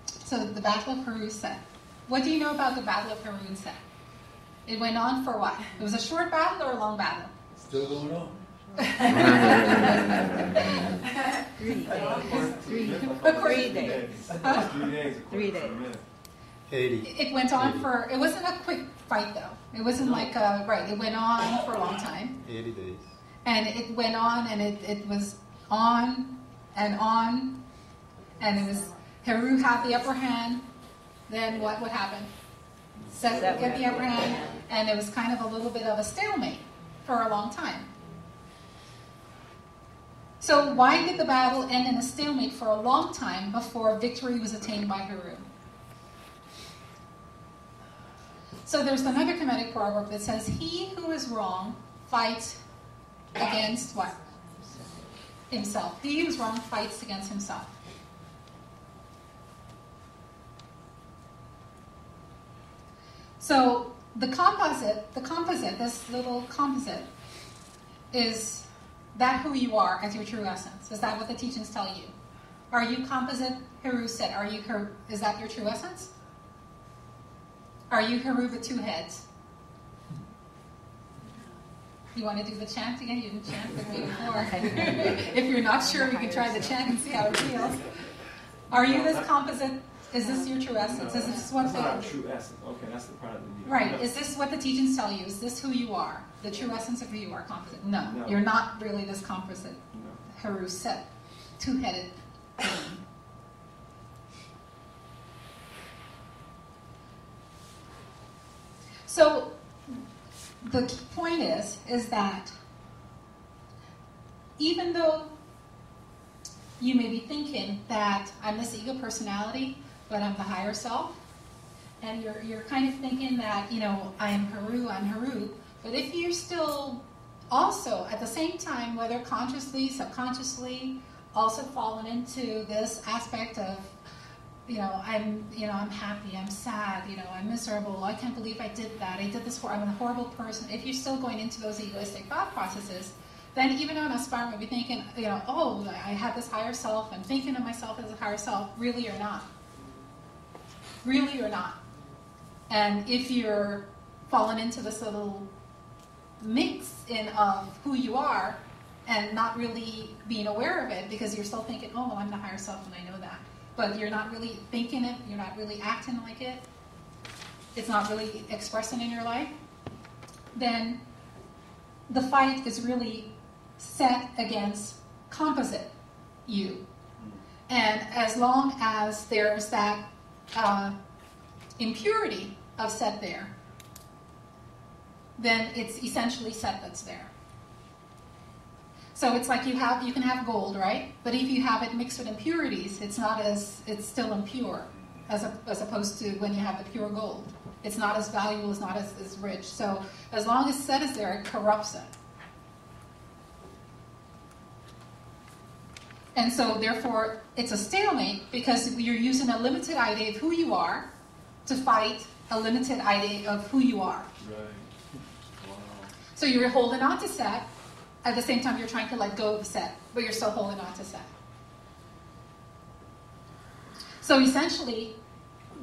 So the battle of Heru and Set. What do you know about the battle of Heru and Set? It went on for what? It was a short battle or a long battle? Still going on. 3 days. Huh? 3 days. 3 days. 80. It went on for, it wasn't a quick fight though. It wasn't like, it went on for a long time. 80 days. And it went on and it was on, and it was, Heru had the upper hand. Then what happened? Set get the upper hand, and it was kind of a little bit of a stalemate for a long time. So why did the battle end in a stalemate for a long time before victory was attained by Heru? So there's another Kemetic proverb that says, he who is wrong fights against what? Himself. He who is wrong fights against himself. So the composite, this little composite, is that who you are as your true essence? Is that what the teachings tell you? Are you composite Heru Set? Is that your true essence? Are you Heru with 2 heads? You want to do the chant again? You didn't chant the way before. If you're not sure, you can try the chant and see how it feels. Are you this composite? Is this your true essence? Is this what It's not a true essence. Okay, that's the part that you right? Is this what the teachings tell you? Is this who you are? The true essence of who you are? Composite? No. You're not really this composite. No. Heru Set, 2-headed being. So the key point is that even though you may be thinking that I'm this ego personality, but I'm the higher self, and you're kind of thinking that, I am Haru, I'm Haru. But if you're still also, at the same time, whether consciously, subconsciously, also fallen into this aspect of, I'm happy, I'm sad, I'm miserable, I can't believe I did that, I did this, I'm a horrible person. If you're still going into those egoistic thought processes, then even an aspirant would be thinking, oh, I have this higher self, I'm thinking of myself as a higher self, really or not. Really or not. And if you're fallen into this little mix in of who you are and not really being aware of it because you're still thinking, oh, well, I'm the higher self and I know that. But you're not really thinking it, you're not really acting like it, it's not really expressing in your life, then the fight is really set against composite you. And as long as there's that impurity of set there, then it's essentially set that's there. So it's like you can have gold, right? But if you have it mixed with impurities, it's still impure, as opposed to when you have the pure gold. It's not as valuable, it's not as rich. So as long as set is there, it corrupts it. And so therefore, it's a stalemate because you're using a limited idea of who you are to fight a limited idea of who you are. Right. Wow. So you're holding on to set, at the same time you're trying to let go of set, but you're still holding on to set. So essentially,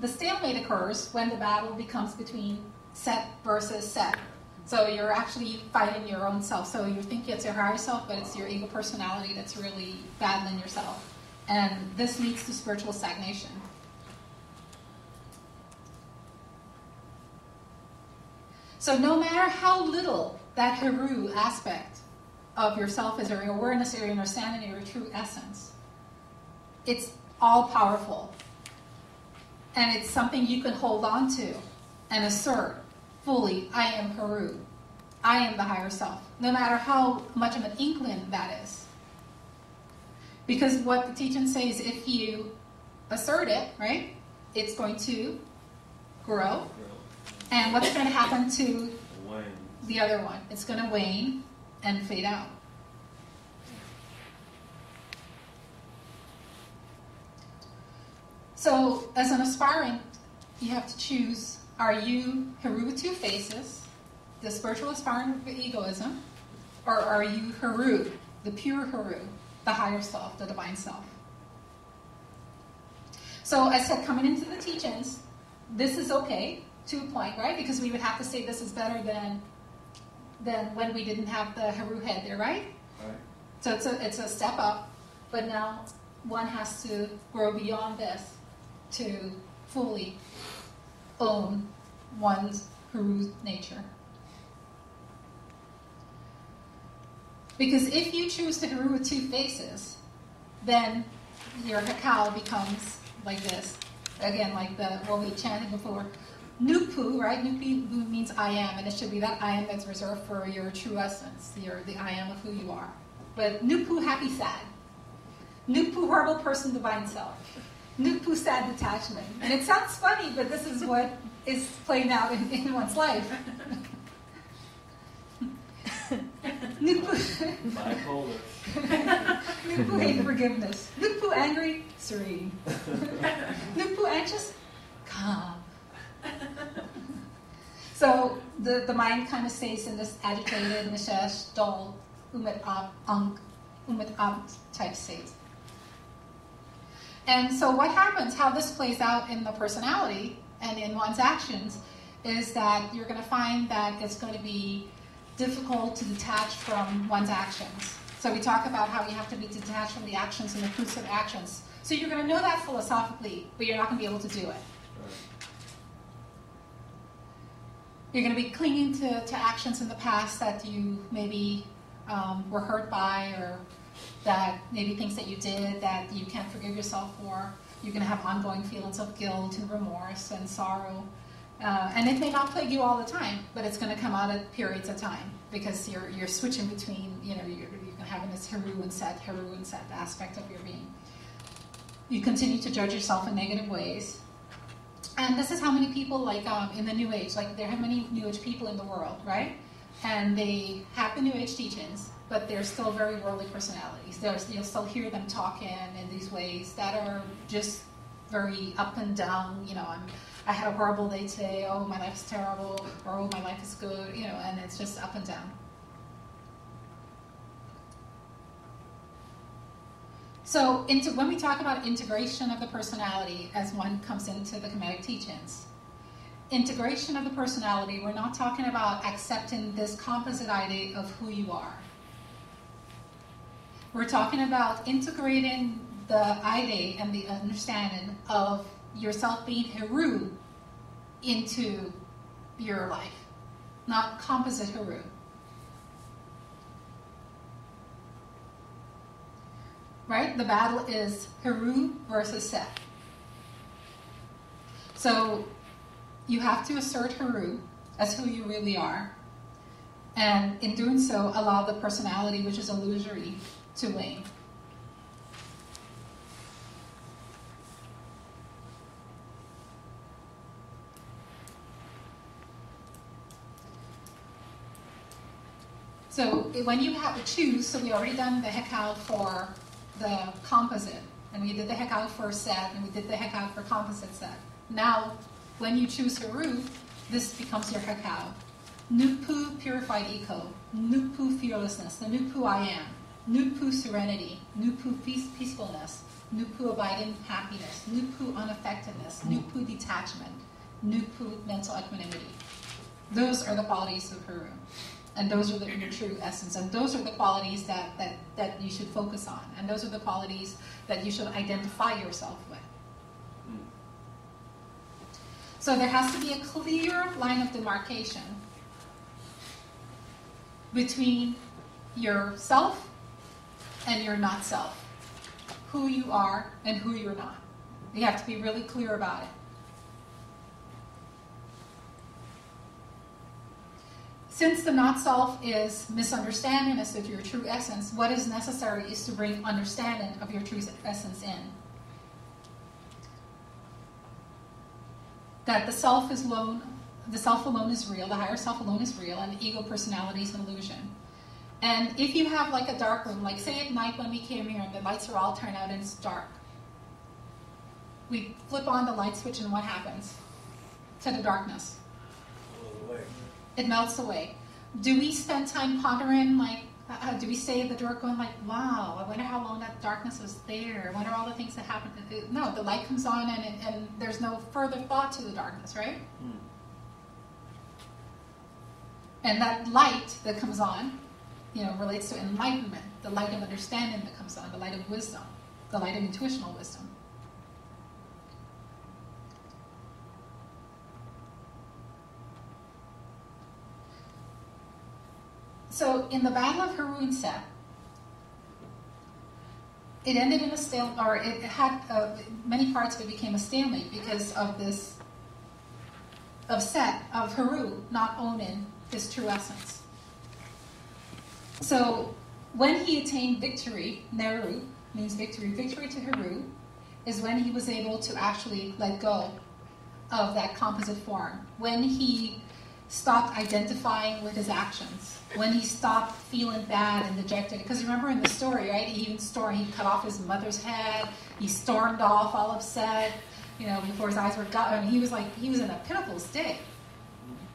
the stalemate occurs when the battle becomes between set versus set. So you're actually fighting your own self. So you think it's your higher self, but it's your ego personality that's really battling yourself. And this leads to spiritual stagnation. So no matter how little that Haru aspect of yourself is, or your awareness, or your understanding, or your true essence, it's all powerful. And it's something you can hold on to and assert fully, I am Haru. I am the higher self. No matter how much of an inkling that is. Because what the teaching says, if you assert it, right, it's going to grow. And what's going to happen to the other one? It's going to wane and fade out. So, as an aspirant, you have to choose, are you Haru with two faces, the spiritual aspirant of egoism, or are you Haru, the pure Haru, the higher self, the divine self? So, I said, coming into the teachings, this is okay to a point, right? Because we would have to say this is better than when we didn't have the Haru head there, right? Right. So it's a step up, but now one has to grow beyond this to fully own one's Haru nature. Because if you choose the Haru with two faces, then your Hakao becomes like this. Again, like what we chanted before. Nupu, right? Nupu means I am, and it should be that I am that's reserved for your true essence, the I am of who you are. But Nupu, happy, sad. Nupu, horrible person, divine self. Nupu, sad detachment. And it sounds funny, but this is what is playing out in one's life. Nupu. Bipolar. Nupu, hate forgiveness. Nupu, angry, serene. Nupu, anxious, calm. So the mind kind of stays in this agitated, nishesh, dull, umet ab type state. And so what happens, how this plays out in the personality and in one's actions, is that you're going to find that it's going to be difficult to detach from one's actions. So we talk about how you have to be detached from the actions and the fruits of actions. So you're going to know that philosophically, but you're not going to be able to do it. You're going to be clinging to actions in the past that you maybe were hurt by, or that maybe things that you did that you can't forgive yourself for. You're going to have ongoing feelings of guilt and remorse and sorrow. And it may not plague you all the time, but it's going to come out at periods of time because you're switching between, you're having this Haru and Set aspect of your being. You continue to judge yourself in negative ways. And this is how many people, like in the New Age, like there are many New Age people in the world, right? And they have the New Age teachings, but they're still very worldly personalities. You'll still hear them talking in these ways that are just very up and down. You know, I had a horrible day today. Oh, my life is terrible. Or oh, my life is good. You know, and it's just up and down. So when we talk about integration of the personality as one comes into the Kemetic teachings, integration of the personality, we're not talking about accepting this composite idea of who you are. We're talking about integrating the idea and the understanding of yourself being Heru into your life, not composite Heru. Right? The battle is Heru versus Set. So you have to assert Heru as who you really are. And in doing so, allow the personality, which is illusory, to wane. So when you have to choose, so we already done the Shetaut for the composite, and we did the Shetaut for Set, and we did the Shetaut for composite Set. Now, when you choose Heru, this becomes your Shetaut. Nupu, purified eco. Nupu, fearlessness. The Nupu, I am. Nupu, serenity. Nupu, peacefulness. Nupu, abiding happiness. Nupu, unaffectedness. Nupu, detachment. Nupu, mental equanimity. Those are the qualities of Heru. And those are your true essence. And those are the qualities that you should focus on. And those are the qualities that you should identify yourself with. So there has to be a clear line of demarcation between yourself and your not self. Who you are and who you're not. You have to be really clear about it. Since the not-self is misunderstanding as to your true essence, what is necessary is to bring understanding of your true essence in. That the self alone is real, the higher self alone is real, and the ego personality is an illusion. And if you have like a dark room, like say at night when we came here and the lights are all turned out and it's dark, we flip on the light switch and what happens to the darkness? It melts away. Do we spend time pondering, like, do we stay at the door going like, wow, I wonder how long that darkness was there. I wonder all the things that happened. No, the light comes on and there's no further thought to the darkness, right? And that light that comes on, relates to enlightenment, the light of understanding that comes on, the light of wisdom, the light of intuitional wisdom. So in the Battle of Heru and Set, it ended in a stalemate, or it had many parts of it became a stalemate because of this, of Set, of Heru not owning his true essence. So when he attained victory, Neru means victory, victory to Heru, is when he was able to actually let go of that composite form. When he stopped identifying with his actions, when he stopped feeling bad and dejected. Because remember in the story, right? He cut off his mother's head. He stormed off, all upset. Before his eyes were gone. He was in a pitiful state,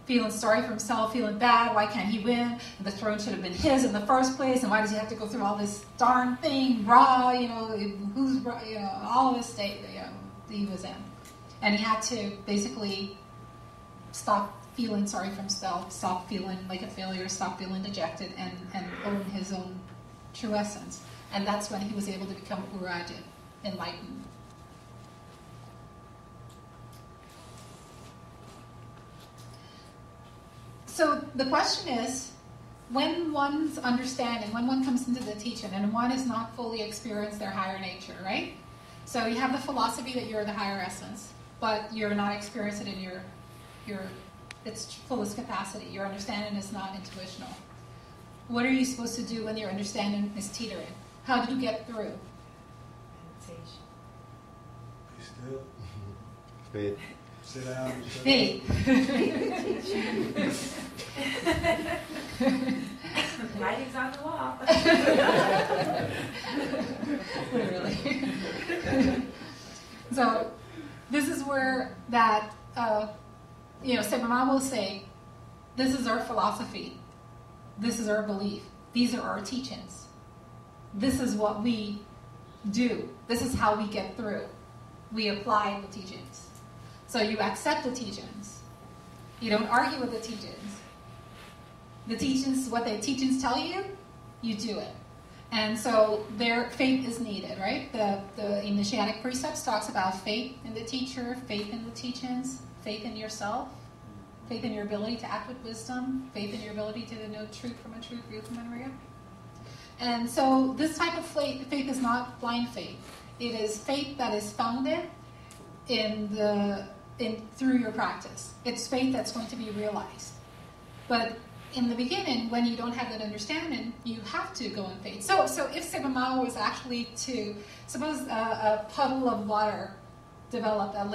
feeling sorry for himself, feeling bad. Why can't he win? The throne should have been his in the first place, and why does he have to go through all this darn thing? Who's all of this state he was in, and he had to basically stop feeling sorry for himself, stop feeling like a failure, stop feeling dejected, and own his own true essence. And that's when he was able to become Urajit, enlightened. So the question is, when one's understanding, when one comes into the teaching, and one is not fully experienced their higher nature, right? So you have the philosophy that you're the higher essence, but you're not experiencing it in your its fullest capacity. Your understanding is not intuitional. What are you supposed to do when your understanding is teetering? How do you get through? Meditation. Be still. Faith. Sit down. Faith. Writing's on the wall. Literally. So this is where that, Seba Ma will say, this is our philosophy. This is our belief. These are our teachings. This is what we do. This is how we get through. We apply the teachings. So you accept the teachings. You don't argue with the teachings. The teachings, what the teachings tell you, you do it. And so their faith is needed, right? The initiatic precepts talks about faith in the teacher, faith in the teachings, faith in yourself, faith in your ability to act with wisdom, faith in your ability to know truth from a truth, real from unreal. And so this type of faith is not blind faith. It is faith that is founded through your practice. It's faith that's going to be realized. But in the beginning, when you don't have that understanding, you have to go in faith. So if Seba Ma was actually to, suppose a puddle of water developed, a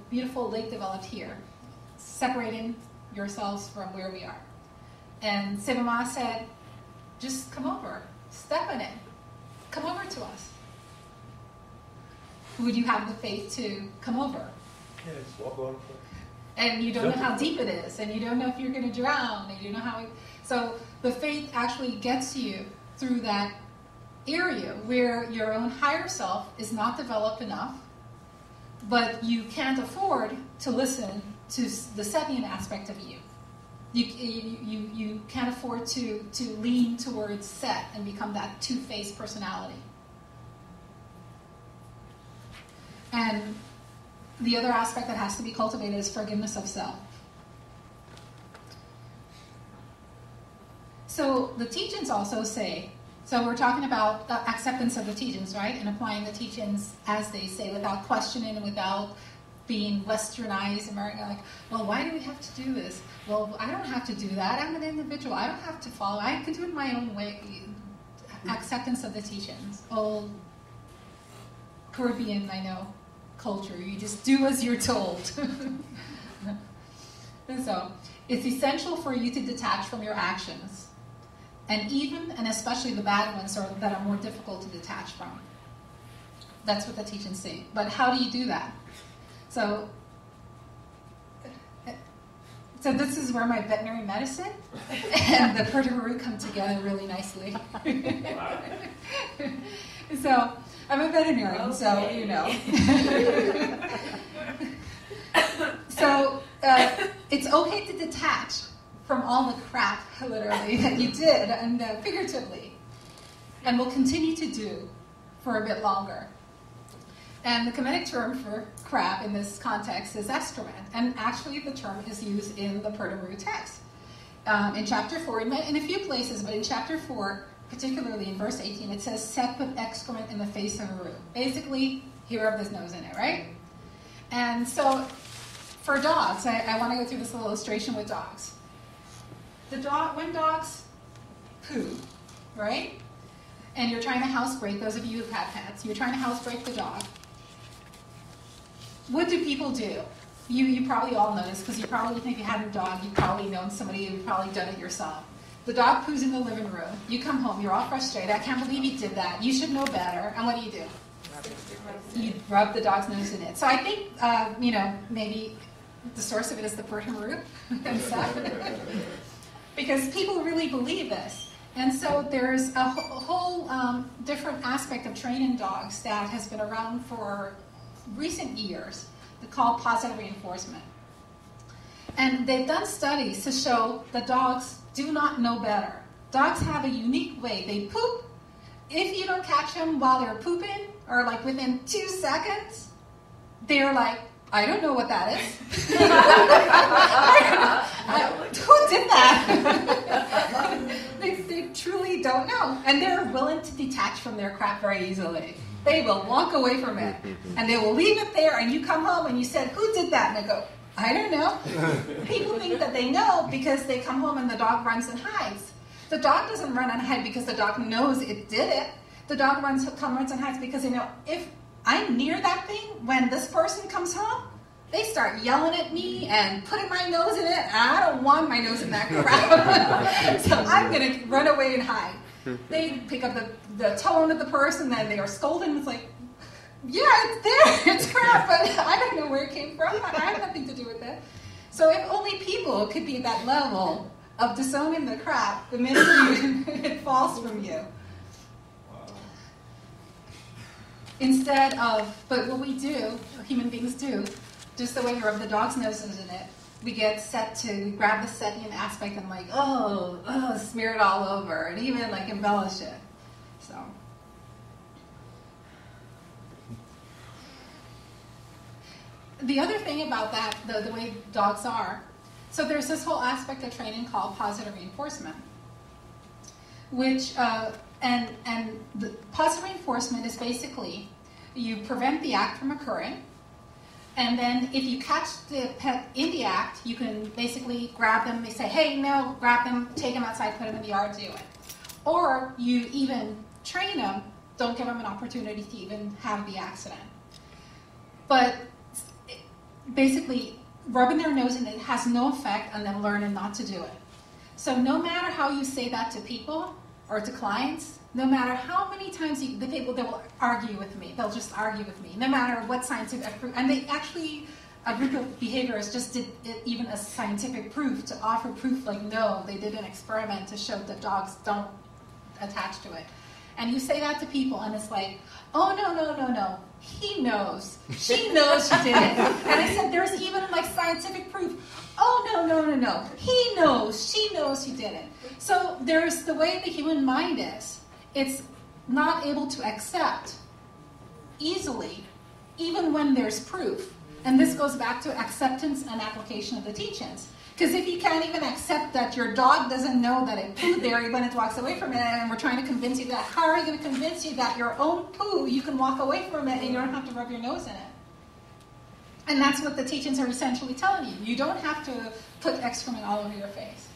beautiful lake developed here, separating yourselves from where we are. And Seba Ma said, just come over, step in it, come over to us. Would you have the faith to come over? Yeah, just walk on. And you don't know how deep it is, and you don't know if you're going to drown, and you don't know how. So the faith actually gets you through that area where your own higher self is not developed enough, but you can't afford to listen to the Sebian aspect of you. You can't afford to lean towards Set and become that two-faced personality. And the other aspect that has to be cultivated is forgiveness of self. So the teachings also say, so we're talking about the acceptance of the teachings, right? And applying the teachings as they say, without questioning and without being westernized, American, like, well, why do we have to do this? Well, I don't have to do that. I'm an individual. I don't have to follow. I can do it my own way. Acceptance of the teachings. Old Caribbean, I know, culture. You just do as you're told. And so, it's essential for you to detach from your actions. And even, and especially the bad ones that are more difficult to detach from. That's what the teachings say. But how do you do that? So this is where my veterinary medicine and the Purdaru come together really nicely. So I'm a veterinarian, okay. So you know. So it's okay to detach from all the crap, literally, that you did, and figuratively, and will continue to do for a bit longer. And the Kemetic term for crap in this context is excrement. And actually the term is used in the Purdaru text. In chapter 4, in a few places, but in chapter 4, particularly in verse 18, it says, Set put excrement in the face of Aru. Basically, he rubbed his nose in it, right? And so for dogs, I want to go through this little illustration with dogs. When dogs poo, right? And you're trying to housebreak, those of you who've had pets, you're trying to housebreak the dog. What do people do? You probably all know this, because you probably, if you had a dog, you've probably known somebody who've probably done it yourself. The dog poos in the living room. You come home, you're all frustrated. I can't believe you did that. You should know better. And what do? You rub the dog's nose in it. So I think, maybe the source of it is the Purdaru and stuff. Because people really believe this. And so there's a whole different aspect of training dogs that has been around for recent years called positive reinforcement. And they've done studies to show that dogs do not know better. Dogs have a unique way. They poop. If you don't catch them while they're pooping, or like within 2 seconds, they're like, I don't know what that is. Who did that? They truly don't know. And they're willing to detach from their crap very easily. They will walk away from it. And they will leave it there, and you come home and you said, who did that? And they go, I don't know. People think that they know because they come home and the dog runs and hides. The dog doesn't run and hide because the dog knows it did it. The dog runs and hides because they know, if I'm near that thing when this person comes home, they start yelling at me and putting my nose in it, and I don't want my nose in that crap. So I'm going to run away and hide. They pick up the tone of the person, and they are scolding. It's like, yeah, it's there, it's crap, but I don't know where it came from. I have nothing to do with it. So if only people could be at that level of disowning the crap the minute it falls from you. Instead of, but what we do, human beings do, just the way we rub the dog's noses in it, we get set to grab the Setian aspect and like, smear it all over, and even like embellish it. So. The other thing about that, the way dogs are, so there's this whole aspect of training called positive reinforcement, which, and the positive reinforcement is basically you prevent the act from occurring, and then if you catch the pet in the act, you can basically grab them, they say, hey, no, grab them, take them outside, put them in the yard, do it. Or you even train them, don't give them an opportunity to even have the accident. But basically, rubbing their nose in it has no effect on them learning not to do it. So no matter how you say that to people or to clients, no matter how many times they will argue with me, they'll just argue with me, no matter what scientific, and they actually, a group of behaviorists just did even a scientific proof to offer proof like, no, they did an experiment to show that dogs don't attach to it. And you say that to people and it's like, oh, no. He knows. She knows she did it. And I said, there's even like scientific proof. Oh, no. He knows. She knows he did it. So there's the way the human mind is. It's not able to accept easily, even when there's proof. And this goes back to acceptance and application of the teachings. Because if you can't even accept that your dog doesn't know that it pooed there when it walks away from it, and we're trying to convince you that, how are we going to convince you that your own poo, you can walk away from it and you don't have to rub your nose in it? And that's what the teachings are essentially telling you. You don't have to put excrement all over your face.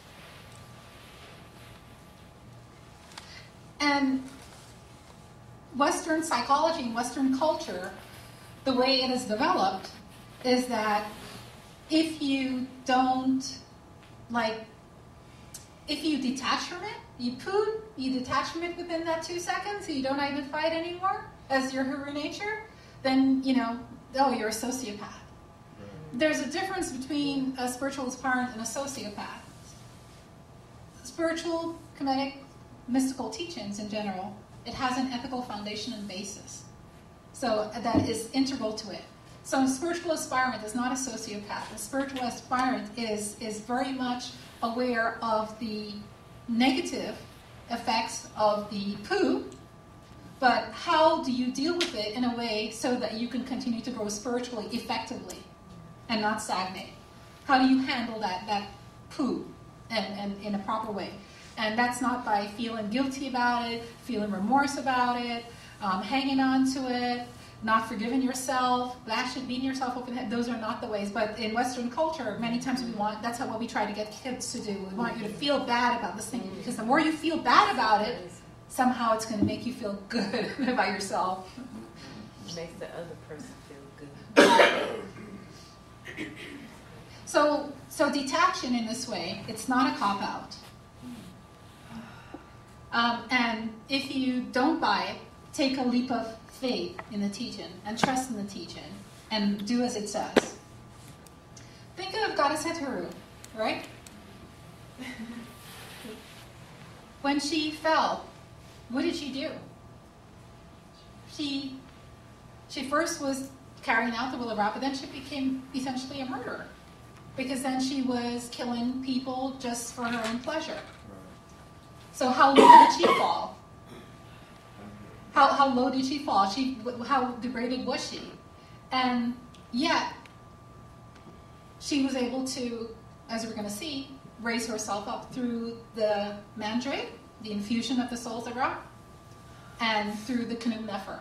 And Western psychology and Western culture, the way it is developed, is that if you don't, if you detach from it, you pooed, you detach from it within that 2 seconds, so you don't identify it anymore as your true nature, then, you're a sociopath. There's a difference between a spiritual aspirant and a sociopath. Spiritual, comedic, mystical teachings in general, it has an ethical foundation and basis. So that is integral to it. So a spiritual aspirant is not a sociopath. A spiritual aspirant is very much aware of the negative effects of the poo, but how do you deal with it in a way so that you can continue to grow spiritually effectively and not stagnate? How do you handle that poo and in a proper way? And that's not by feeling guilty about it, feeling remorse about it, hanging on to it, not forgiving yourself, beating yourself up in the head. Those are not the ways. But in Western culture, many times that's what we try to get kids to do. We want you to feel bad about this thing, because the more you feel bad about it, somehow it's going to make you feel good about yourself. It makes the other person feel good. So detaching in this way, it's not a cop-out. And if you don't buy it, take a leap of faith in the teaching and trust in the teaching and do as it says. Think of Goddess Heteru, right? When she fell, what did she do? She first was carrying out the will of Ra, but then she became essentially a murderer, because then she was killing people just for her own pleasure. So how low did she fall? How low did she fall? How degraded was she? And yet, she was able to, as we're going to see, raise herself up through the mandrake, the infusion of the souls of Ra, and through the Knut Nefer.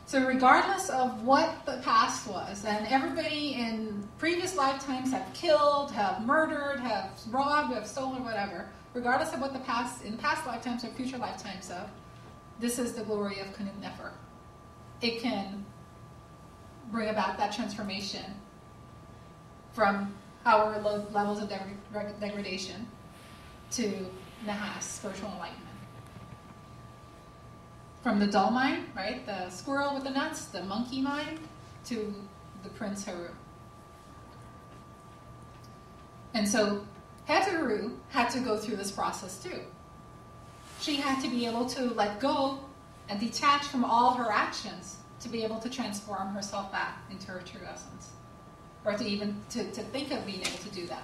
So regardless of what the past was, and everybody in previous lifetimes have killed, have murdered, have robbed, have stolen, whatever, regardless of what the past, in past lifetimes or future lifetimes of, this is the glory of Knut Nefer. It can bring about that transformation from our levels of degradation to Nahas, spiritual enlightenment. From the dull mind, right, the squirrel with the nuts, the monkey mind, to the Prince Haru. And so Heteru had to go through this process too. She had to be able to let go and detach from all her actions to be able to transform herself back into her true essence. Or to even to think of being able to do that.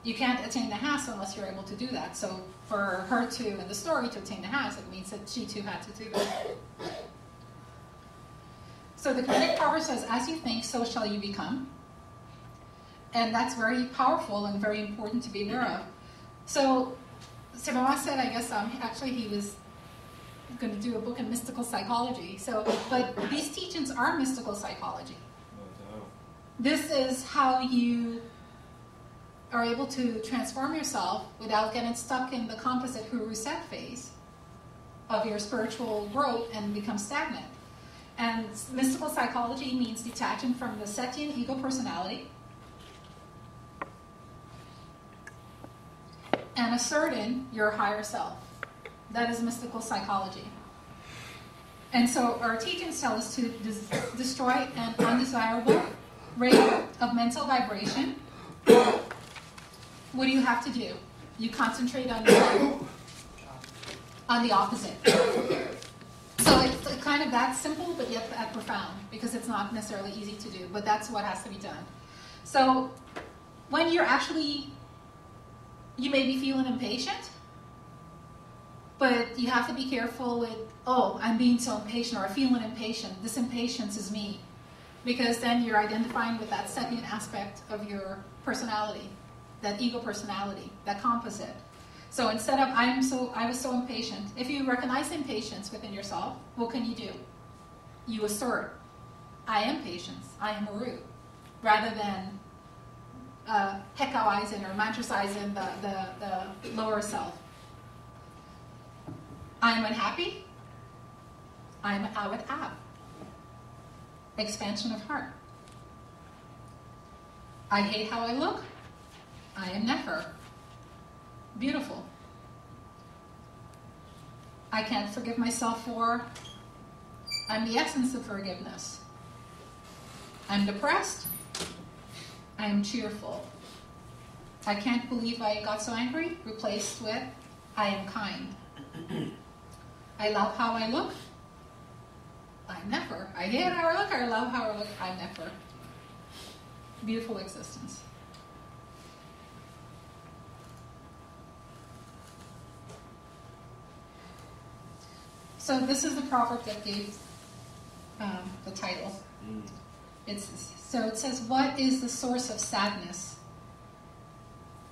You can't attain the Nahas unless you're able to do that. So for her to, in the story, to attain the Nahas, it means that she too had to do that. So the Kemetic proverb says, as you think, so shall you become. And that's very powerful and very important to be aware of. So Seba said, I guess, actually he was going to do a book in mystical psychology. So, but these teachings are mystical psychology. This is how you are able to transform yourself without getting stuck in the composite Huru Set phase of your spiritual growth and become stagnant. And mystical psychology means detaching from the Setian ego personality and asserting your higher self. That is mystical psychology. And so our teachings tell us to destroy an undesirable rate of mental vibration. What do you have to do? You concentrate on the opposite. So it's kind of that simple, but yet that profound, because it's not necessarily easy to do, but that's what has to be done. So when you're actually, you may be feeling impatient, but you have to be careful with, oh, I'm being so impatient, or I'm feeling impatient. This impatience is me. Because then you're identifying with that second aspect of your personality, that ego personality, that composite. So instead of, I was so impatient, if you recognize impatience within yourself, what can you do? You assert, I am patience, I am Haru, rather than hekaizing or mantracizing the lower self. I am unhappy, I am Awat Ab. Expansion of heart. I hate how I look, I am Nefer. Beautiful. I can't forgive myself for, I'm the essence of forgiveness. I'm depressed, I am cheerful. I can't believe I got so angry, replaced with, I am kind. I love how I look, I'm Nefer. I hate how I look, I love how I look, I'm Nefer. Beautiful existence. So this is the proverb that gave the title. It says, what is the source of sadness?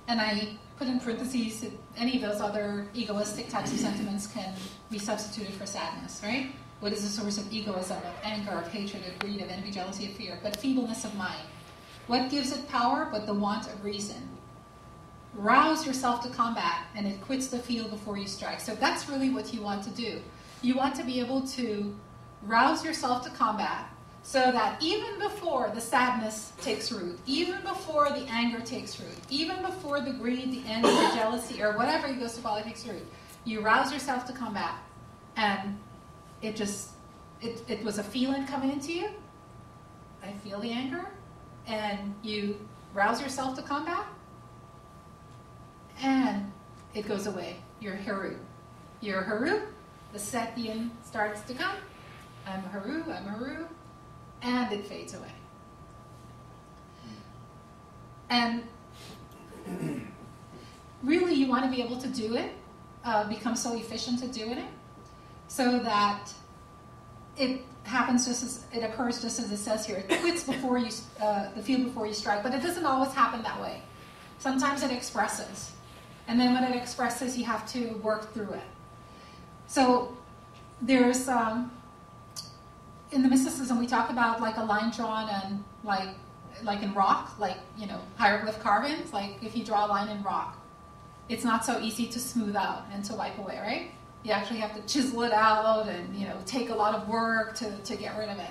And I put in parentheses that any of those other egoistic types of sentiments can be substituted for sadness, right? What is the source of egoism, of anger, of hatred, of greed, of envy, jealousy, of fear? But feebleness of mind. What gives it power but the want of reason? Rouse yourself to combat, and it quits the field before you strike. So that's really what you want to do. You want to be able to rouse yourself to combat so that even before the sadness takes root, even before the anger takes root, even before the greed, the envy, the jealousy, or whatever you go to follow takes root, you rouse yourself to combat. And it was a feeling coming into you. I feel the anger. And you rouse yourself to combat. And it goes away. You're Haru. You're Haru. The Setian starts to come. I'm Haru, I'm Haru. And it fades away. And really you want to be able to do it, become so efficient at doing it, so that it happens just as, it occurs just as it says here. It quits before you, the field before you strike, but it doesn't always happen that way. Sometimes it expresses. And then when it expresses, you have to work through it. So there's, in the mysticism, we talk about like a line drawn and like in rock, like, you know, hieroglyph carvings, like if you draw a line in rock, it's not so easy to smooth out and to wipe away, right? You actually have to chisel it out and, you know, take a lot of work to get rid of it.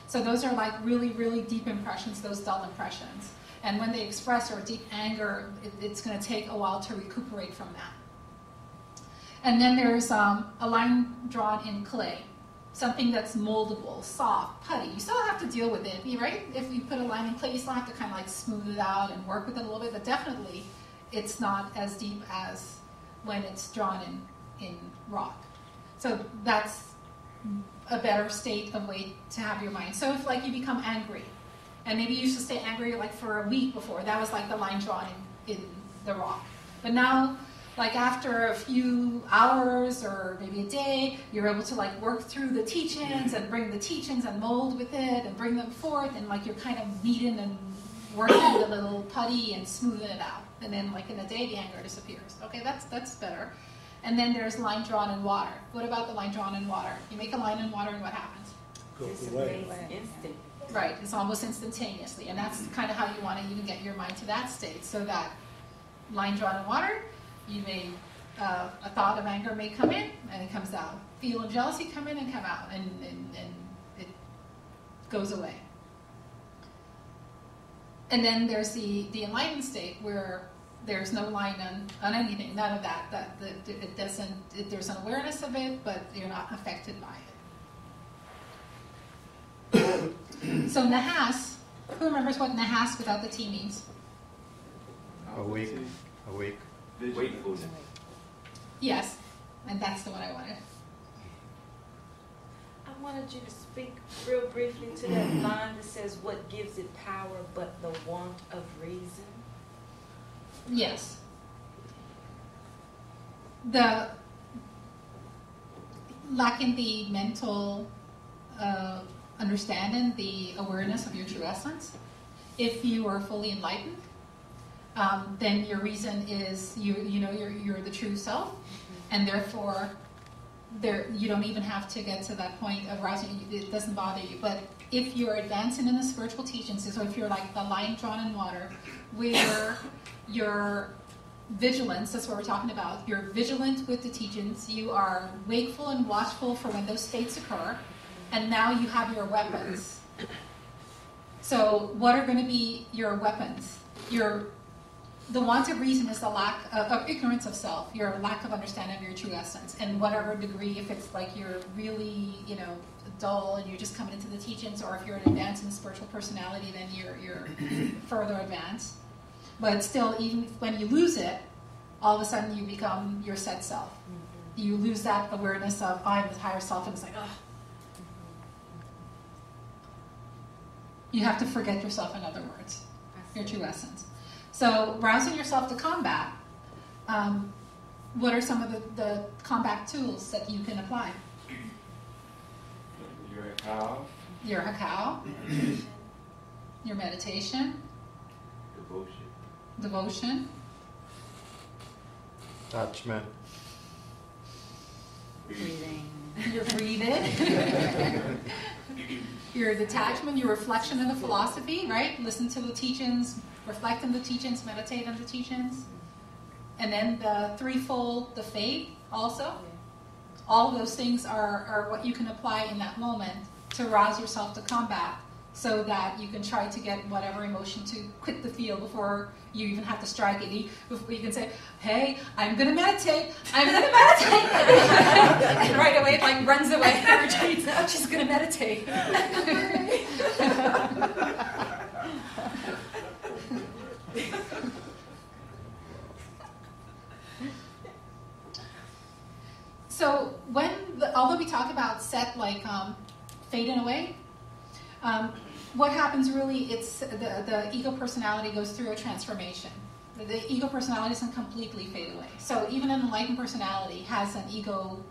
So those are like really, really deep impressions, those dull impressions. And when they express or deep anger, it's going to take a while to recuperate from that. And then there's a line drawn in clay, something that's moldable, soft, putty. You still have to deal with it, right? If you put a line in clay, you still have to kind of like smooth it out and work with it a little bit, but definitely it's not as deep as when it's drawn in rock. So that's a better state of way to have your mind. So if like you become angry, and maybe you used to stay angry like for a week before, that was like the line drawn in the rock. But now, like after a few hours or maybe a day, you're able to like work through the teachings and bring the teachings and mold with it and bring them forth, and like you're kind of kneading and working the little putty and smoothing it out. And then like in a day, the anger disappears. Okay, that's better. And then there's line drawn in water. What about the line drawn in water? You make a line in water and what happens? Goes away. Instant. Right, it's almost instantaneously. And that's kind of how you want to even get your mind to that state, so that line drawn in water, you may, a thought of anger may come in and it comes out. Feel of jealousy come in and come out, and it goes away. And then there's the enlightened state where there's no line on anything, none of that. It doesn't. There's an awareness of it, but you're not affected by it. So nahas, who remembers what nahas without the T means? Awake. Wakefulness. Yes, and that's the one I wanted. I wanted you to speak real briefly to that line that says, what gives it power but the want of reason? Yes. The lacking the mental understanding, the awareness of your true essence. If you are fully enlightened, then your reason is you know you're the true self, and therefore you don't even have to get to that point of rousing. It doesn't bother you. But if you're advancing in the spiritual teachings, so if you're like the line drawn in water, where your vigilance, that's what we're talking about, you're vigilant with the teachings, you are wakeful and watchful for when those states occur, and now you have your weapons. So what are going to be your weapons? The want of reason is the lack of ignorance of self, your lack of understanding of your true essence, and whatever degree, if it's like you're really, dull and you're just coming into the teachings, or if you're an advanced in spiritual personality, then you're further advanced. But still, even when you lose it, all of a sudden you become your set self. You lose that awareness of, I'm the higher self, and it's like, ugh. You have to forget yourself, in other words, your true essence. So, rousing yourself to combat, what are some of the combat tools that you can apply? Your cow. Your hakao, your meditation, devotion, Attachment. Breathing. your breathing, your detachment, your reflection in the philosophy, right? Listen to the teachings, reflect on the teachings, meditate on the teachings. And then the threefold, the faith also. All of those things are what you can apply in that moment to rouse yourself to combat, so that you can try to get whatever emotion to quit the field before you even have to strike it. Before you can say, hey, I'm going to meditate. I'm going to meditate. And right away it like runs away and retreats. Oh, she's going to meditate. So although we talk about set like fading away, what happens really, it's the ego personality goes through a transformation. The ego personality doesn't completely fade away. So even an enlightened personality has an ego.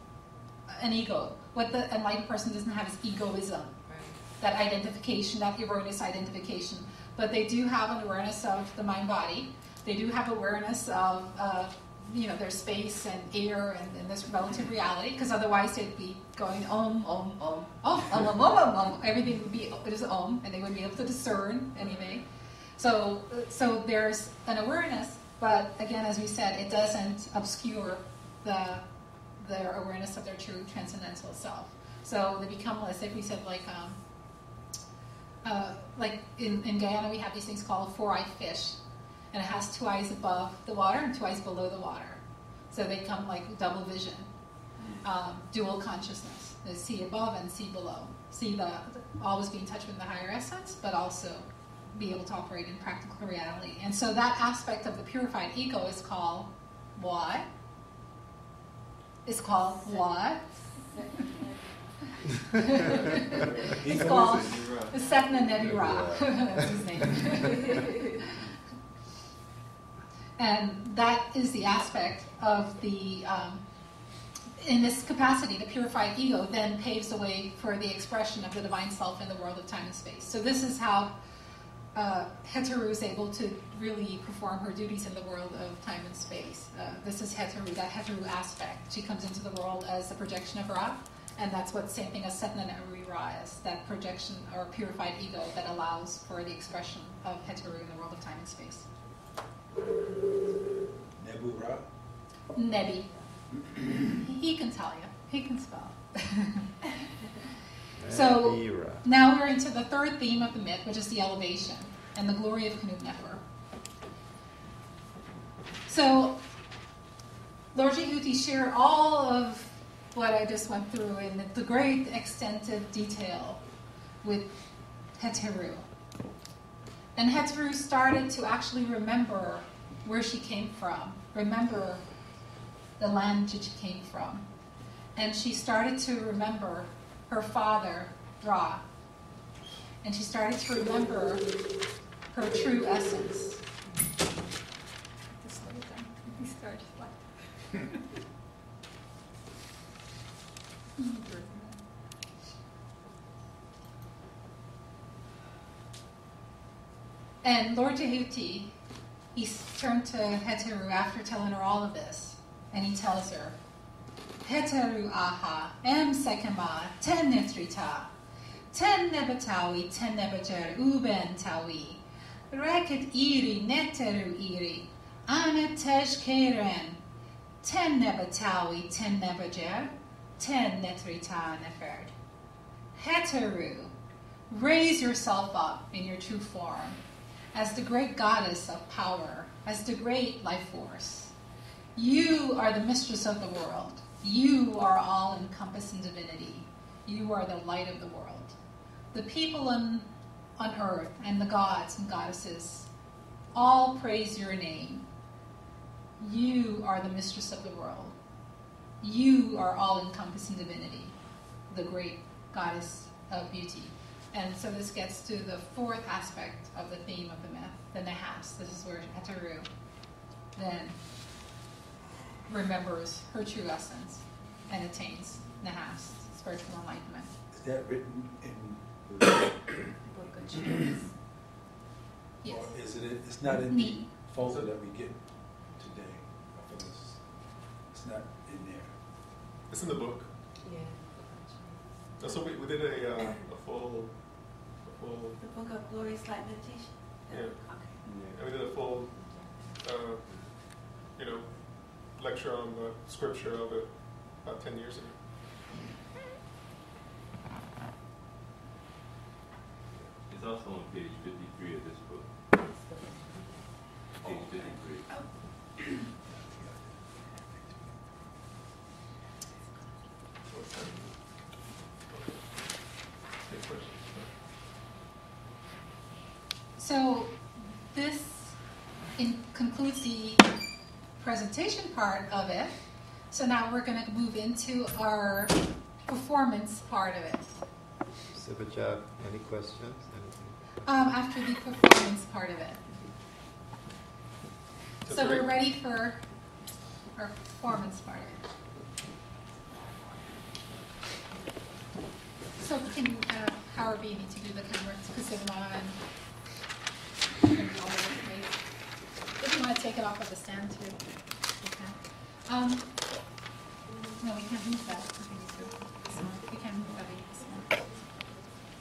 What the enlightened person doesn't have is egoism. Right. That identification, that erroneous identification. But they do have an awareness of the mind-body. They do have awareness of there's space and air and this relative reality, because otherwise they'd be going om, om, om, om, om, om, om, om. Everything would be, it is om, and they wouldn't be able to discern anyway. So there's an awareness, but again, as we said, it doesn't obscure their awareness of their true transcendental self. So they become, as if we said, like like in Guyana, we have these things called four-eyed fish, and it has 2 eyes above the water and 2 eyes below the water. So they come like double vision, dual consciousness. They see above and see below. See always be in touch with the higher essence, but also be able to operate in practical reality. And so that aspect of the purified ego is called what? It's called what? It's called the Setna Nebira. That's his name. And that is the aspect of the, in this capacity, the purified ego then paves the way for the expression of the divine self in the world of time and space. So this is how Heteru is able to really perform her duties in the world of time and space. This is Heteru, that Heteru aspect. She comes into the world as the projection of Ra, and that's what the same thing as Setna Nebira Ra is, that projection or purified ego that allows for the expression of Heteru in the world of time and space. Nebu Ra? Nebi. He can tell you. He can spell. So Nebira. now we're into the third theme of the myth, which is the elevation and the glory of Canute Nefer. So Lord Jehuti shared all of what I just went through in the great extensive detail with Heteru. And Heteru started to actually remember where she came from, remember the land that she came from. And she started to remember her father, Ra. And she started to remember her true essence. He started like... And Lord Jehuti, he turned to Heteru after telling her all of this, and he tells her, Heteru aha, sekema, ten netrita, ten nebatawi, ten nebajer, uben tawi, reket iri, neteru iri, ana tej keren, ten nebatawi, ten nebajer, ten netrita neferd. Heteru, raise yourself up in your true form, as the great goddess of power, as the great life force. You are the mistress of the world. You are all-encompassing divinity. You are the light of the world. The people on earth and the gods and goddesses all praise your name. You are the mistress of the world. You are all-encompassing divinity, the great goddess of beauty. And so this gets to the fourth aspect of the theme of the myth, the Nahas. This is where Heteru then remembers her true essence and attains Nahas, spiritual enlightenment. Is that written in Book of Genesis. Yes. or is it? It's not in the folder that we get today. I feel it's not in there. It's in the book. Yeah. So we did a full. The Book of Glorious Light Meditation? Yeah. Okay. And we did a full, lecture on the scripture of it about 10 years ago. It's also on page 53 of this book. Page 53. So this concludes the presentation part of it. So now we're going to move into our performance part of it. Seba Dja, any questions? After the performance part of it. So we're ready for our performance part of it. So can Howard B need to do the camera because they're not all over the place. If you want to take it off of the stand too, you can. No, we can't move that. We can't move that.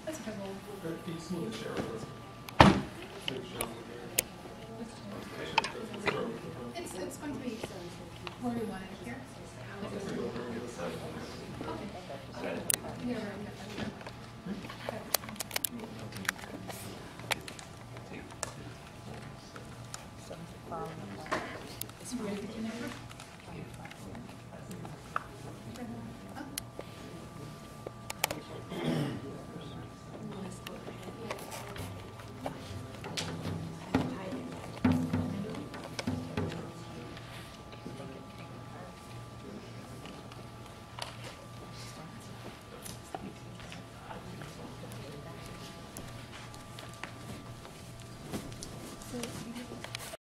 That's okay. Can you smooth the chair over? It's going to be where we want it.